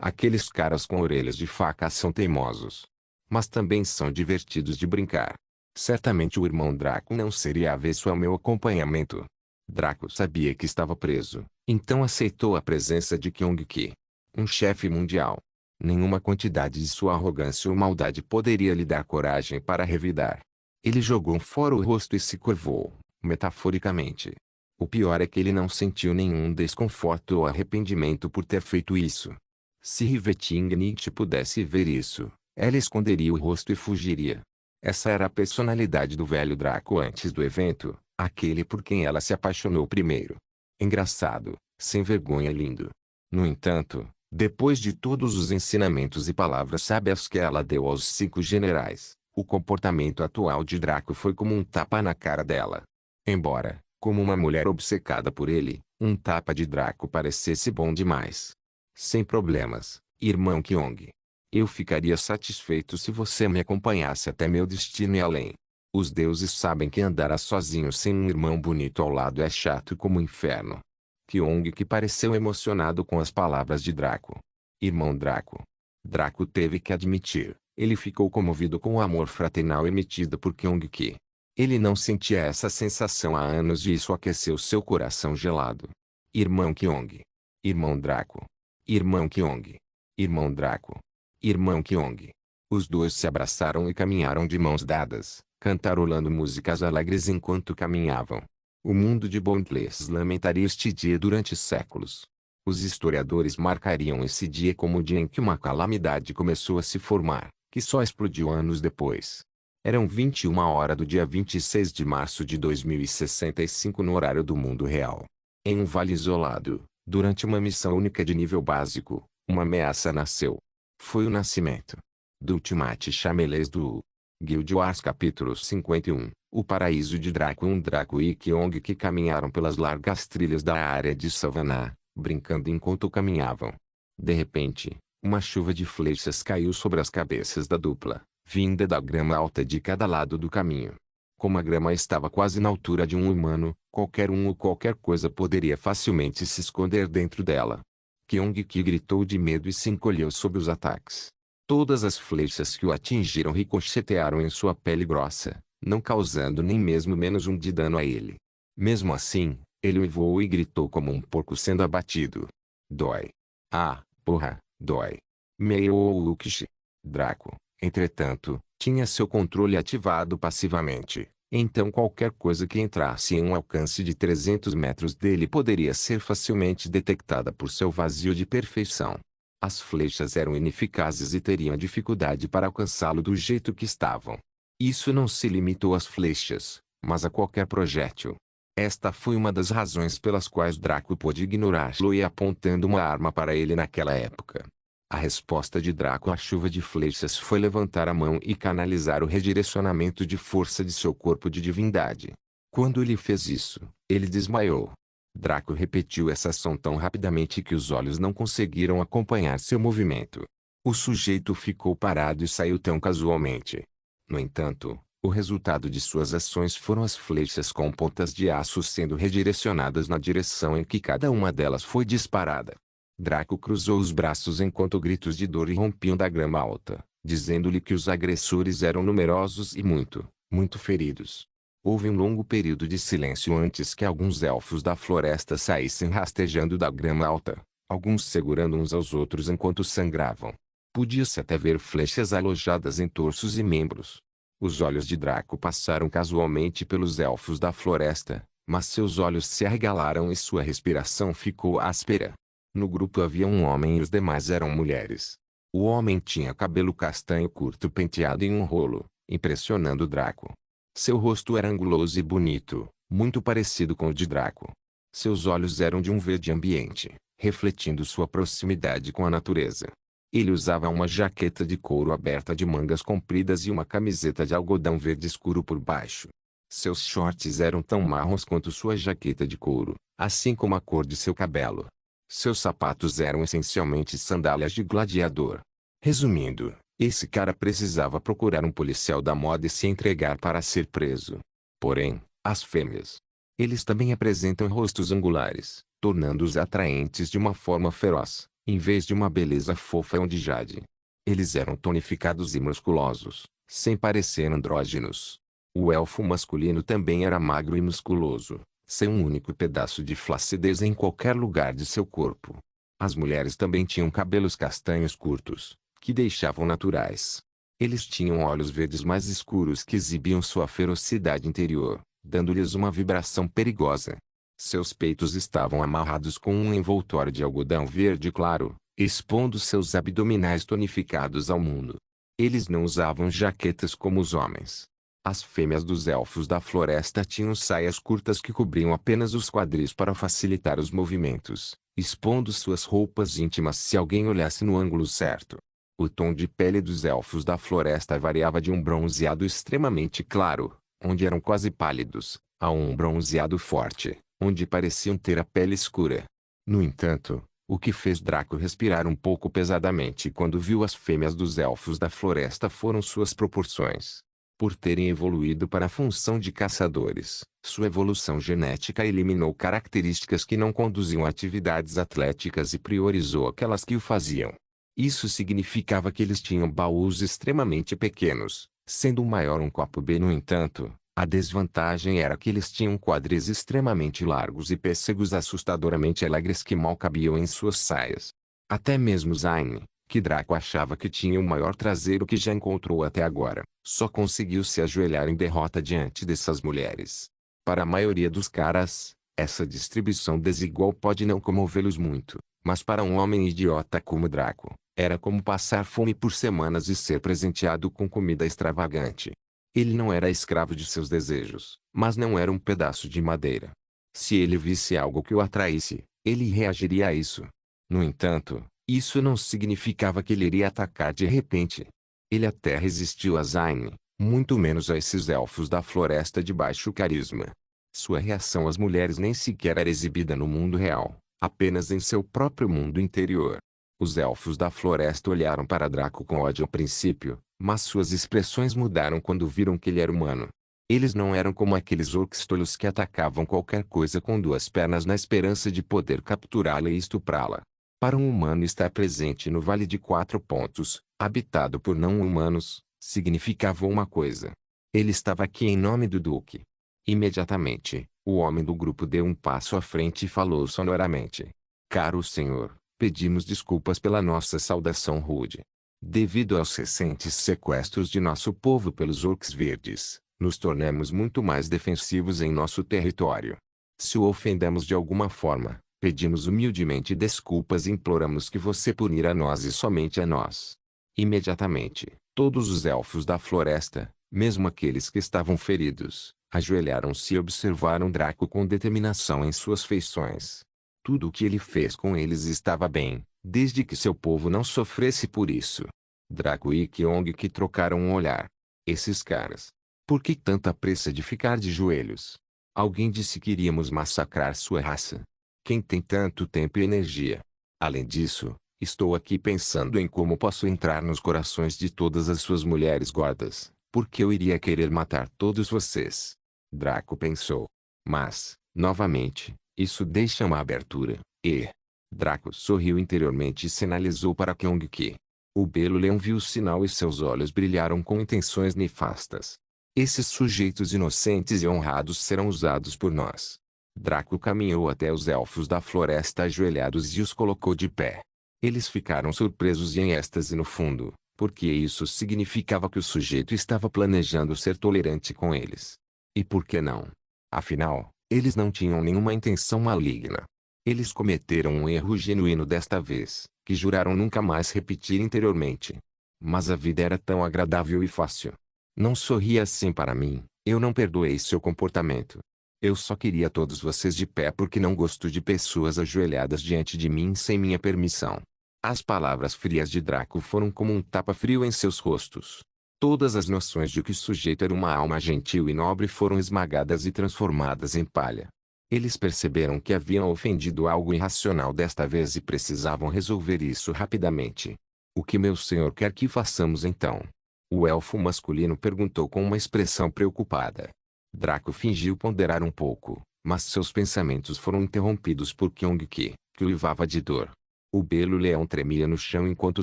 Aqueles caras com orelhas de faca são teimosos. Mas também são divertidos de brincar. Certamente o irmão Draco não seria avesso ao meu acompanhamento. Draco sabia que estava preso, então aceitou a presença de Kyung-ki. Um chefe mundial. Nenhuma quantidade de sua arrogância ou maldade poderia lhe dar coragem para revidar. Ele jogou fora o rosto e se curvou, metaforicamente. O pior é que ele não sentiu nenhum desconforto ou arrependimento por ter feito isso. Se Riveting-Nietzsche pudesse ver isso, ela esconderia o rosto e fugiria. Essa era a personalidade do velho Draco antes do evento, aquele por quem ela se apaixonou primeiro. Engraçado, sem vergonha e lindo. No entanto, depois de todos os ensinamentos e palavras sábias que ela deu aos 5 generais, o comportamento atual de Draco foi como um tapa na cara dela. Embora, como uma mulher obcecada por ele, um tapa de Draco parecesse bom demais. Sem problemas, irmão Kyong. Eu ficaria satisfeito se você me acompanhasse até meu destino e além. Os deuses sabem que andar sozinho sem um irmão bonito ao lado é chato como o inferno. Kyong que pareceu emocionado com as palavras de Draco. Irmão Draco. Draco teve que admitir, ele ficou comovido com o amor fraternal emitido por Kyong-ki. Ele não sentia essa sensação há anos e isso aqueceu seu coração gelado. Irmão Kyong. Irmão Draco. Irmão Kyong. Irmão Draco. Irmão Kyong. Os dois se abraçaram e caminharam de mãos dadas, cantarolando músicas alegres enquanto caminhavam. O mundo de Boundless lamentaria este dia durante séculos. Os historiadores marcariam esse dia como o dia em que uma calamidade começou a se formar, que só explodiu anos depois. Eram 21 horas do dia 26 de março de 2065 no horário do mundo real. Em um vale isolado, durante uma missão única de nível básico, uma ameaça nasceu. Foi o nascimento do Ultimate Chamelês do Guild Wars capítulo 51. O paraíso de Draco. Draco e Kyong que caminharam pelas largas trilhas da área de Savannah, brincando enquanto caminhavam. De repente, uma chuva de flechas caiu sobre as cabeças da dupla, vinda da grama alta de cada lado do caminho. Como a grama estava quase na altura de um humano, qualquer um ou qualquer coisa poderia facilmente se esconder dentro dela. Kyong-ki gritou de medo e se encolheu sob os ataques. Todas as flechas que o atingiram ricochetearam em sua pele grossa, não causando nem mesmo menos um de dano a ele. Mesmo assim, ele uivou e gritou como um porco sendo abatido. Dói. Ah, porra, dói. Meio-Lukish. Draco, entretanto, tinha seu controle ativado passivamente, então qualquer coisa que entrasse em um alcance de 300 metros dele poderia ser facilmente detectada por seu vazio de perfeição. As flechas eram ineficazes e teriam dificuldade para alcançá-lo do jeito que estavam. Isso não se limitou às flechas, mas a qualquer projétil. Esta foi uma das razões pelas quais Draco pôde ignorá-lo e apontando uma arma para ele naquela época. A resposta de Draco à chuva de flechas foi levantar a mão e canalizar o redirecionamento de força de seu corpo de divindade. Quando ele fez isso, ele desmaiou. Draco repetiu essa ação tão rapidamente que os olhos não conseguiram acompanhar seu movimento. O sujeito ficou parado e saiu tão casualmente. No entanto, o resultado de suas ações foram as flechas com pontas de aço sendo redirecionadas na direção em que cada uma delas foi disparada. Draco cruzou os braços enquanto gritos de dor irrompiam da grama alta, dizendo-lhe que os agressores eram numerosos e muito feridos. Houve um longo período de silêncio antes que alguns elfos da floresta saíssem rastejando da grama alta, alguns segurando uns aos outros enquanto sangravam. Podia-se até ver flechas alojadas em torsos e membros. Os olhos de Draco passaram casualmente pelos elfos da floresta, mas seus olhos se arregalaram e sua respiração ficou áspera. No grupo havia um homem e os demais eram mulheres. O homem tinha cabelo castanho curto penteado em um rolo, impressionando Draco. Seu rosto era anguloso e bonito, muito parecido com o de Draco. Seus olhos eram de um verde ambiente, refletindo sua proximidade com a natureza. Ele usava uma jaqueta de couro aberta de mangas compridas e uma camiseta de algodão verde escuro por baixo. Seus shorts eram tão marrons quanto sua jaqueta de couro, assim como a cor de seu cabelo. Seus sapatos eram essencialmente sandálias de gladiador. Resumindo, esse cara precisava procurar um policial da moda e se entregar para ser preso. Porém, as fêmeas. Eles também apresentam rostos angulares, tornando-os atraentes de uma forma feroz, em vez de uma beleza fofa ou de jade. Eles eram tonificados e musculosos, sem parecer andrógenos. O elfo masculino também era magro e musculoso, sem um único pedaço de flacidez em qualquer lugar de seu corpo. As mulheres também tinham cabelos castanhos curtos, que deixavam naturais. Eles tinham olhos verdes mais escuros que exibiam sua ferocidade interior, dando-lhes uma vibração perigosa. Seus peitos estavam amarrados com um envoltório de algodão verde claro, expondo seus abdominais tonificados ao mundo. Eles não usavam jaquetas como os homens. As fêmeas dos elfos da floresta tinham saias curtas que cobriam apenas os quadris para facilitar os movimentos, expondo suas roupas íntimas se alguém olhasse no ângulo certo. O tom de pele dos elfos da floresta variava de um bronzeado extremamente claro, onde eram quase pálidos, a um bronzeado forte, onde pareciam ter a pele escura. No entanto, o que fez Draco respirar um pouco pesadamente quando viu as fêmeas dos elfos da floresta foram suas proporções. Por terem evoluído para a função de caçadores, sua evolução genética eliminou características que não conduziam a atividades atléticas e priorizou aquelas que o faziam. Isso significava que eles tinham baús extremamente pequenos, sendo o maior um copo B. No entanto, a desvantagem era que eles tinham quadris extremamente largos e pêssegos assustadoramente alegres que mal cabiam em suas saias. Até mesmo Zayn, que Draco achava que tinha o maior traseiro que já encontrou até agora, só conseguiu se ajoelhar em derrota diante dessas mulheres. Para a maioria dos caras, essa distribuição desigual pode não comovê-los muito, mas para um homem idiota como Draco, era como passar fome por semanas e ser presenteado com comida extravagante. Ele não era escravo de seus desejos, mas não era um pedaço de madeira. Se ele visse algo que o atraísse, ele reagiria a isso. No entanto, isso não significava que ele iria atacar de repente. Ele até resistiu a Zayn, muito menos a esses elfos da floresta de baixo carisma. Sua reação às mulheres nem sequer era exibida no mundo real, apenas em seu próprio mundo interior. Os elfos da floresta olharam para Draco com ódio ao princípio, mas suas expressões mudaram quando viram que ele era humano. Eles não eram como aqueles orcs tolos que atacavam qualquer coisa com duas pernas na esperança de poder capturá-la e estuprá-la. Para um humano estar presente no Vale de Quatro Pontos, habitado por não-humanos, significava uma coisa. Ele estava aqui em nome do Duque. Imediatamente, o homem do grupo deu um passo à frente e falou sonoramente. Caro senhor, pedimos desculpas pela nossa saudação rude. Devido aos recentes sequestros de nosso povo pelos orcs verdes, nos tornamos muito mais defensivos em nosso território. Se o ofendemos de alguma forma, pedimos humildemente desculpas e imploramos que você punir a nós e somente a nós. Imediatamente, todos os elfos da floresta, mesmo aqueles que estavam feridos, ajoelharam-se e observaram Draco com determinação em suas feições. Tudo o que ele fez com eles estava bem, desde que seu povo não sofresse por isso. Draco e Kyong que trocaram um olhar. Esses caras. Por que tanta pressa de ficar de joelhos? Alguém disse que iríamos massacrar sua raça. Quem tem tanto tempo e energia? Além disso, estou aqui pensando em como posso entrar nos corações de todas as suas mulheres gordas, porque eu iria querer matar todos vocês. Draco pensou. Mas, novamente, isso deixa uma abertura, e... Draco sorriu interiormente e sinalizou para Kyong que... O belo leão viu o sinal e seus olhos brilharam com intenções nefastas. Esses sujeitos inocentes e honrados serão usados por nós. Draco caminhou até os elfos da floresta ajoelhados e os colocou de pé. Eles ficaram surpresos e em êxtase no fundo, porque isso significava que o sujeito estava planejando ser tolerante com eles. E por que não? Afinal, eles não tinham nenhuma intenção maligna. Eles cometeram um erro genuíno desta vez, que juraram nunca mais repetir interiormente. Mas a vida era tão agradável e fácil. Não sorria assim para mim, eu não perdoei seu comportamento. Eu só queria todos vocês de pé porque não gosto de pessoas ajoelhadas diante de mim sem minha permissão. As palavras frias de Draco foram como um tapa frio em seus rostos. Todas as noções de que o sujeito era uma alma gentil e nobre foram esmagadas e transformadas em palha. Eles perceberam que haviam ofendido algo irracional desta vez e precisavam resolver isso rapidamente. O que meu senhor quer que façamos então? O elfo masculino perguntou com uma expressão preocupada. Draco fingiu ponderar um pouco, mas seus pensamentos foram interrompidos por Kyong que uivava de dor. O belo leão tremia no chão enquanto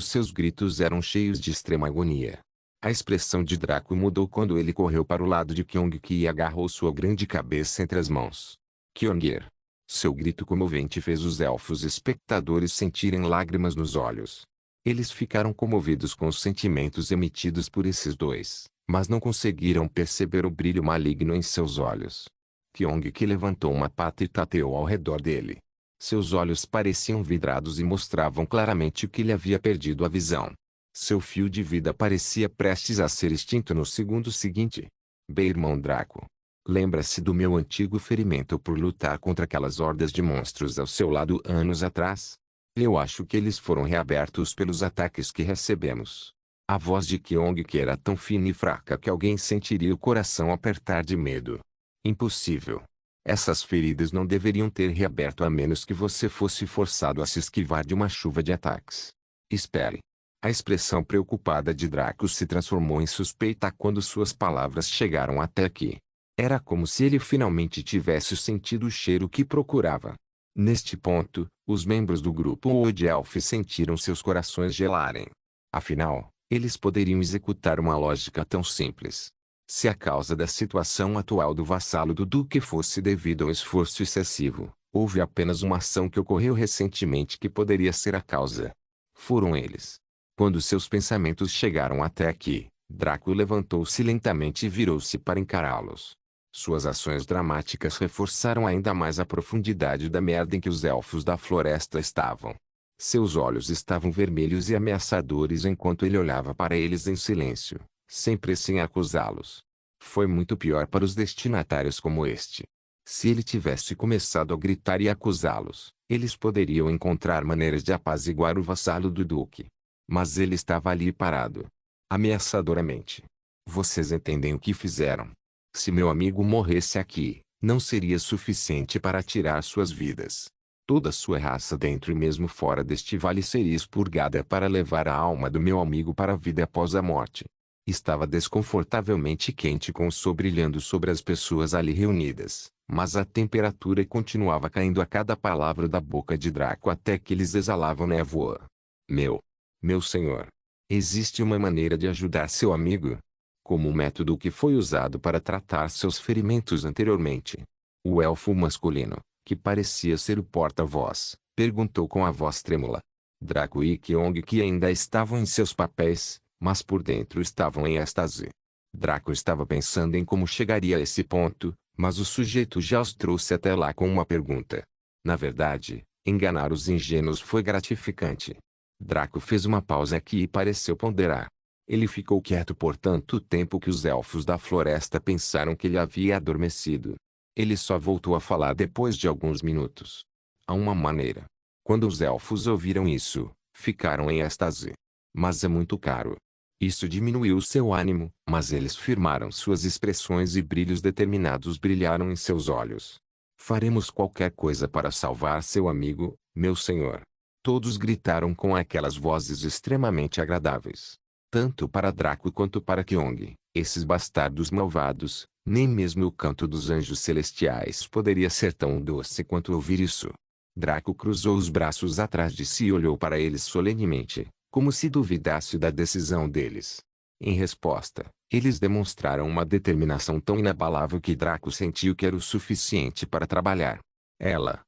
seus gritos eram cheios de extrema agonia. A expressão de Draco mudou quando ele correu para o lado de Kyong e agarrou sua grande cabeça entre as mãos. Kyongir. Seu grito comovente fez os elfos espectadores sentirem lágrimas nos olhos. Eles ficaram comovidos com os sentimentos emitidos por esses dois, mas não conseguiram perceber o brilho maligno em seus olhos. Kyong que levantou uma pata e tateou ao redor dele. Seus olhos pareciam vidrados e mostravam claramente que ele havia perdido a visão. Seu fio de vida parecia prestes a ser extinto no segundo seguinte. Bem, irmão Draco. Lembra-se do meu antigo ferimento por lutar contra aquelas hordas de monstros ao seu lado anos atrás? Eu acho que eles foram reabertos pelos ataques que recebemos. A voz de Kyong que era tão fina e fraca que alguém sentiria o coração apertar de medo. Impossível. Essas feridas não deveriam ter reaberto a menos que você fosse forçado a se esquivar de uma chuva de ataques. Espere. A expressão preocupada de Draco se transformou em suspeita quando suas palavras chegaram até aqui. Era como se ele finalmente tivesse sentido o cheiro que procurava. Neste ponto, os membros do grupo Old Elf sentiram seus corações gelarem. Afinal, eles poderiam executar uma lógica tão simples. Se a causa da situação atual do vassalo do Duque fosse devido ao esforço excessivo, houve apenas uma ação que ocorreu recentemente que poderia ser a causa. Foram eles. Quando seus pensamentos chegaram até aqui, Draco levantou-se lentamente e virou-se para encará-los. Suas ações dramáticas reforçaram ainda mais a profundidade da merda em que os elfos da floresta estavam. Seus olhos estavam vermelhos e ameaçadores enquanto ele olhava para eles em silêncio, sempre sem acusá-los. Foi muito pior para os destinatários como este. Se ele tivesse começado a gritar e acusá-los, eles poderiam encontrar maneiras de apaziguar o vassalo do Duque. Mas ele estava ali parado. Ameaçadoramente. Vocês entendem o que fizeram? Se meu amigo morresse aqui, não seria suficiente para tirar suas vidas. Toda sua raça dentro e mesmo fora deste vale seria expurgada para levar a alma do meu amigo para a vida após a morte. Estava desconfortavelmente quente com o sol brilhando sobre as pessoas ali reunidas, mas a temperatura continuava caindo a cada palavra da boca de Draco até que eles exalavam névoa. Meu senhor. Existe uma maneira de ajudar seu amigo? Como o método que foi usado para tratar seus ferimentos anteriormente. O elfo masculino, que parecia ser o porta-voz, perguntou com a voz trêmula. Draco e Kyong que ainda estavam em seus papéis, mas por dentro estavam em êxtase. Draco estava pensando em como chegaria a esse ponto, mas o sujeito já os trouxe até lá com uma pergunta. Na verdade, enganar os ingênuos foi gratificante. Draco fez uma pausa aqui e pareceu ponderar. Ele ficou quieto por tanto tempo que os elfos da floresta pensaram que ele havia adormecido. Ele só voltou a falar depois de alguns minutos. Há uma maneira. Quando os elfos ouviram isso, ficaram em êxtase. Mas é muito caro. Isso diminuiu seu ânimo, mas eles firmaram suas expressões e brilhos determinados brilharam em seus olhos. Faremos qualquer coisa para salvar seu amigo, meu senhor. Todos gritaram com aquelas vozes extremamente agradáveis. Tanto para Draco quanto para Kyong, esses bastardos malvados, nem mesmo o canto dos anjos celestiais poderia ser tão doce quanto ouvir isso. Draco cruzou os braços atrás de si e olhou para eles solenemente, como se duvidasse da decisão deles. Em resposta, eles demonstraram uma determinação tão inabalável que Draco sentiu que era o suficiente para trabalhar. Ela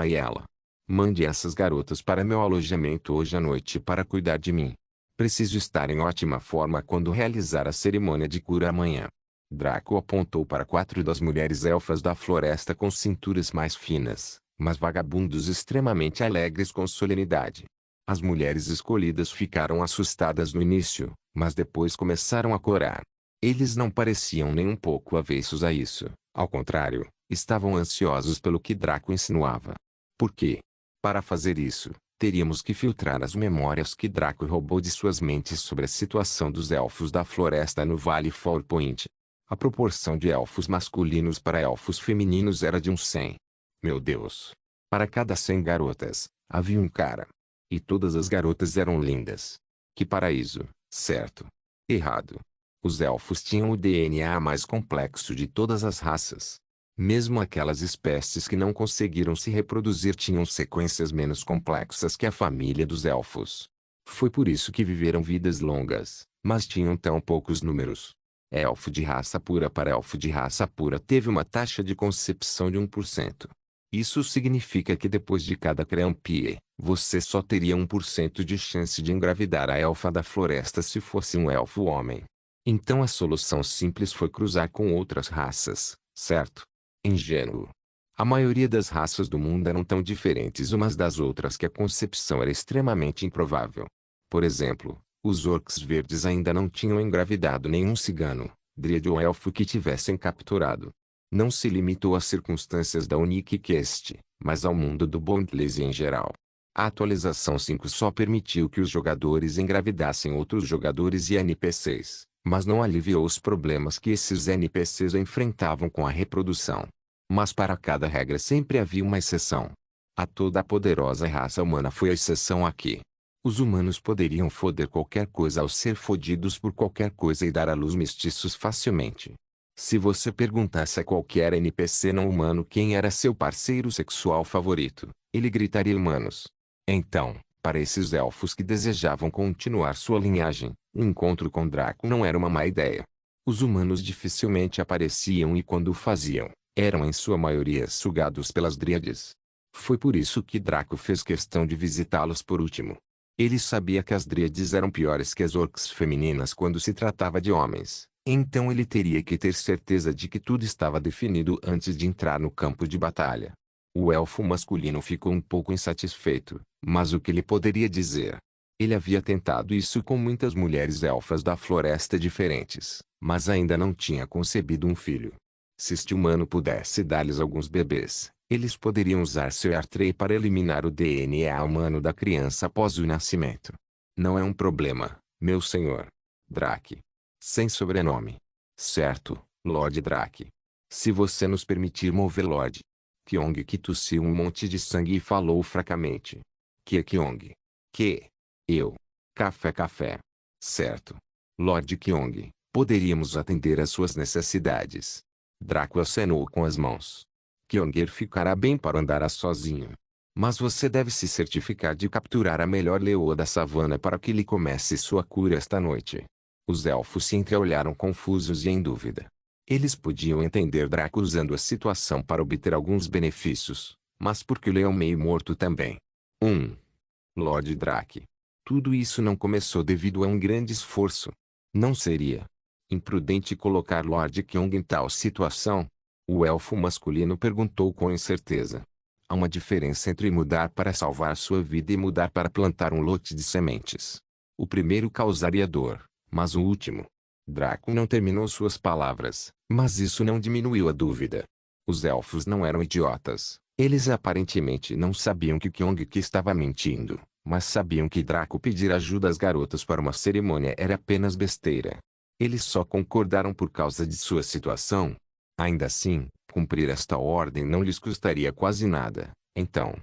e ela. Mande essas garotas para meu alojamento hoje à noite para cuidar de mim. Preciso estar em ótima forma quando realizar a cerimônia de cura amanhã. Draco apontou para 4 das mulheres elfas da floresta com cinturas mais finas, mas vagabundos extremamente alegres com solenidade. As mulheres escolhidas ficaram assustadas no início, mas depois começaram a corar. Eles não pareciam nem um pouco avessos a isso, ao contrário, estavam ansiosos pelo que Draco insinuava. Por quê? Para fazer isso, teríamos que filtrar as memórias que Draco roubou de suas mentes sobre a situação dos elfos da floresta no Vale Farpoint. A proporção de elfos masculinos para elfos femininos era de 100. Meu Deus! Para cada 100 garotas, havia um cara. E todas as garotas eram lindas. Que paraíso, certo? Errado. Os elfos tinham o DNA mais complexo de todas as raças. Mesmo aquelas espécies que não conseguiram se reproduzir tinham sequências menos complexas que a família dos elfos. Foi por isso que viveram vidas longas, mas tinham tão poucos números. Elfo de raça pura para elfo de raça pura teve uma taxa de concepção de 1%. Isso significa que depois de cada crampie, você só teria 1% de chance de engravidar a elfa da floresta se fosse um elfo homem. Então a solução simples foi cruzar com outras raças, certo? Ingênuo. A maioria das raças do mundo eram tão diferentes umas das outras que a concepção era extremamente improvável. Por exemplo, os orcs verdes ainda não tinham engravidado nenhum cigano, dríade ou elfo que tivessem capturado. Não se limitou às circunstâncias da Unique Quest, mas ao mundo do Bondless em geral. A atualização 5 só permitiu que os jogadores engravidassem outros jogadores e NPCs, mas não aliviou os problemas que esses NPCs enfrentavam com a reprodução. Mas para cada regra sempre havia uma exceção. A toda a poderosa raça humana foi a exceção aqui. Os humanos poderiam foder qualquer coisa ao ser fodidos por qualquer coisa e dar à luz mestiços facilmente. Se você perguntasse a qualquer NPC não humano quem era seu parceiro sexual favorito, ele gritaria humanos. Então, para esses elfos que desejavam continuar sua linhagem, o encontro com Draco não era uma má ideia. Os humanos dificilmente apareciam e quando o faziam, eram em sua maioria sugados pelas dríades. Foi por isso que Draco fez questão de visitá-los por último. Ele sabia que as dríades eram piores que as orcs femininas quando se tratava de homens, então ele teria que ter certeza de que tudo estava definido antes de entrar no campo de batalha. O elfo masculino ficou um pouco insatisfeito, mas o que ele poderia dizer? Ele havia tentado isso com muitas mulheres elfas da floresta diferentes, mas ainda não tinha concebido um filho. Se este humano pudesse dar-lhes alguns bebês, eles poderiam usar seu Artrey para eliminar o DNA humano da criança após o nascimento. Não é um problema, meu senhor. Drake. Sem sobrenome. Certo, Lord Drake. Se você nos permitir mover Lord Kyong, que tossiu um monte de sangue e falou fracamente. Que Kyong? Que? Eu. Café café. Certo. Lord Kyong, poderíamos atender às suas necessidades. Draco acenou com as mãos. Kyongir ficará bem para andar sozinho. Mas você deve se certificar de capturar a melhor leoa da savana para que lhe comece sua cura esta noite. Os elfos se entreolharam confusos e em dúvida. Eles podiam entender Draco usando a situação para obter alguns benefícios, mas porque o leão meio morto também. Lord Drake. Tudo isso não começou devido a um grande esforço. Não seria imprudente colocar Lord Kyong em tal situação? O elfo masculino perguntou com incerteza. Há uma diferença entre mudar para salvar sua vida e mudar para plantar um lote de sementes. O primeiro causaria dor, mas o último... Draco não terminou suas palavras, mas isso não diminuiu a dúvida. Os elfos não eram idiotas. Eles aparentemente não sabiam que Kyong-ki estava mentindo, mas sabiam que Draco pedir ajuda às garotas para uma cerimônia era apenas besteira. Eles só concordaram por causa de sua situação. Ainda assim, cumprir esta ordem não lhes custaria quase nada. Então,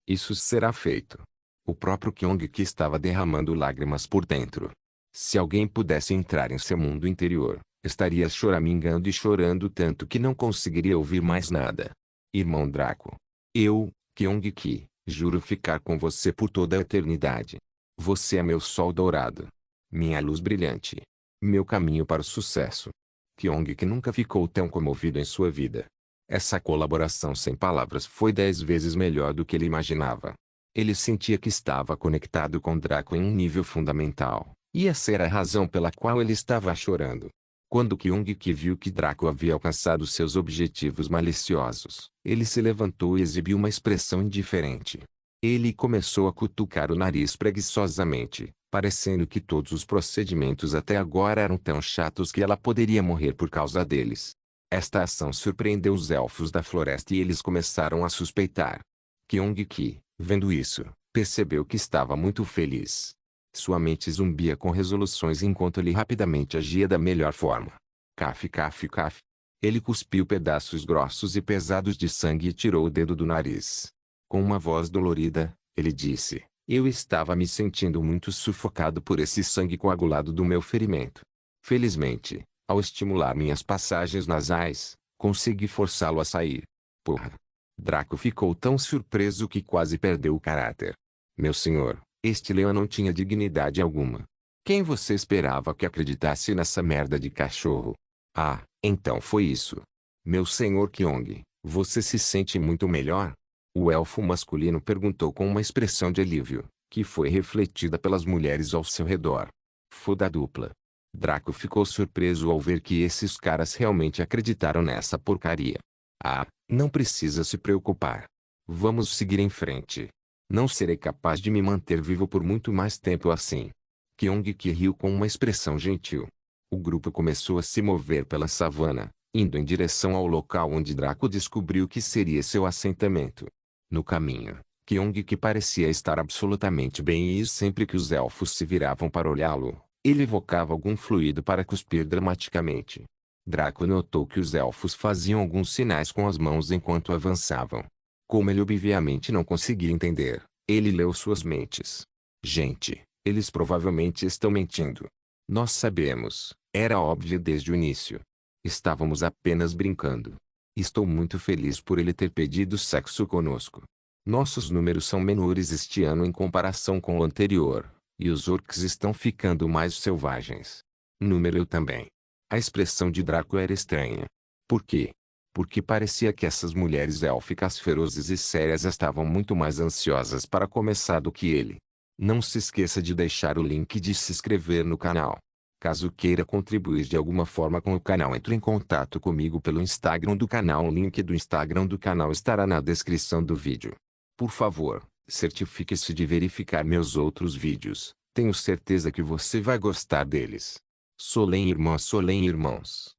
isso será feito. O próprio Kyong-ki estava derramando lágrimas por dentro. Se alguém pudesse entrar em seu mundo interior, estaria choramingando e chorando tanto que não conseguiria ouvir mais nada. Irmão Draco. Eu, Kyong-ki, juro ficar com você por toda a eternidade. Você é meu sol dourado. Minha luz brilhante. Meu caminho para o sucesso. Kyong-ki nunca ficou tão comovido em sua vida. Essa colaboração sem palavras foi 10 vezes melhor do que ele imaginava. Ele sentia que estava conectado com Draco em um nível fundamental. E essa era a razão pela qual ele estava chorando. Quando Kyong-ki viu que Draco havia alcançado seus objetivos maliciosos, ele se levantou e exibiu uma expressão indiferente. Ele começou a cutucar o nariz preguiçosamente, parecendo que todos os procedimentos até agora eram tão chatos que ela poderia morrer por causa deles. Esta ação surpreendeu os elfos da floresta e eles começaram a suspeitar. Kyong-ki, vendo isso, percebeu que estava muito feliz. Sua mente zumbia com resoluções enquanto ele rapidamente agia da melhor forma. Caf, caf, caf. Ele cuspiu pedaços grossos e pesados de sangue e tirou o dedo do nariz. Com uma voz dolorida, ele disse: eu estava me sentindo muito sufocado por esse sangue coagulado do meu ferimento. Felizmente, ao estimular minhas passagens nasais, consegui forçá-lo a sair. Porra! Draco ficou tão surpreso que quase perdeu o caráter. Meu senhor, este leão não tinha dignidade alguma. Quem você esperava que acreditasse nessa merda de cachorro? Ah, então foi isso. Meu senhor Kyong, você se sente muito melhor? O elfo masculino perguntou com uma expressão de alívio, que foi refletida pelas mulheres ao seu redor. Foda dupla. Draco ficou surpreso ao ver que esses caras realmente acreditaram nessa porcaria. Ah, não precisa se preocupar. Vamos seguir em frente. Não serei capaz de me manter vivo por muito mais tempo assim. Kyong-ki riu com uma expressão gentil. O grupo começou a se mover pela savana, indo em direção ao local onde Draco descobriu que seria seu assentamento. No caminho, Kyong-ki parecia estar absolutamente bem e sempre que os elfos se viravam para olhá-lo, ele evocava algum fluido para cuspir dramaticamente. Draco notou que os elfos faziam alguns sinais com as mãos enquanto avançavam. Como ele obviamente não conseguia entender, ele leu suas mentes. Gente, eles provavelmente estão mentindo. Nós sabemos, era óbvio desde o início. Estávamos apenas brincando. Estou muito feliz por ele ter pedido sexo conosco. Nossos números são menores este ano em comparação com o anterior, e os orcs estão ficando mais selvagens. Número eu também. A expressão de Draco era estranha. Por quê? Porque parecia que essas mulheres élficas ferozes e sérias estavam muito mais ansiosas para começar do que ele. Não se esqueça de deixar o link de se inscrever no canal. Caso queira contribuir de alguma forma com o canal, entre em contato comigo pelo Instagram do canal. O link do Instagram do canal estará na descrição do vídeo. Por favor, certifique-se de verificar meus outros vídeos. Tenho certeza que você vai gostar deles. Solem irmãos.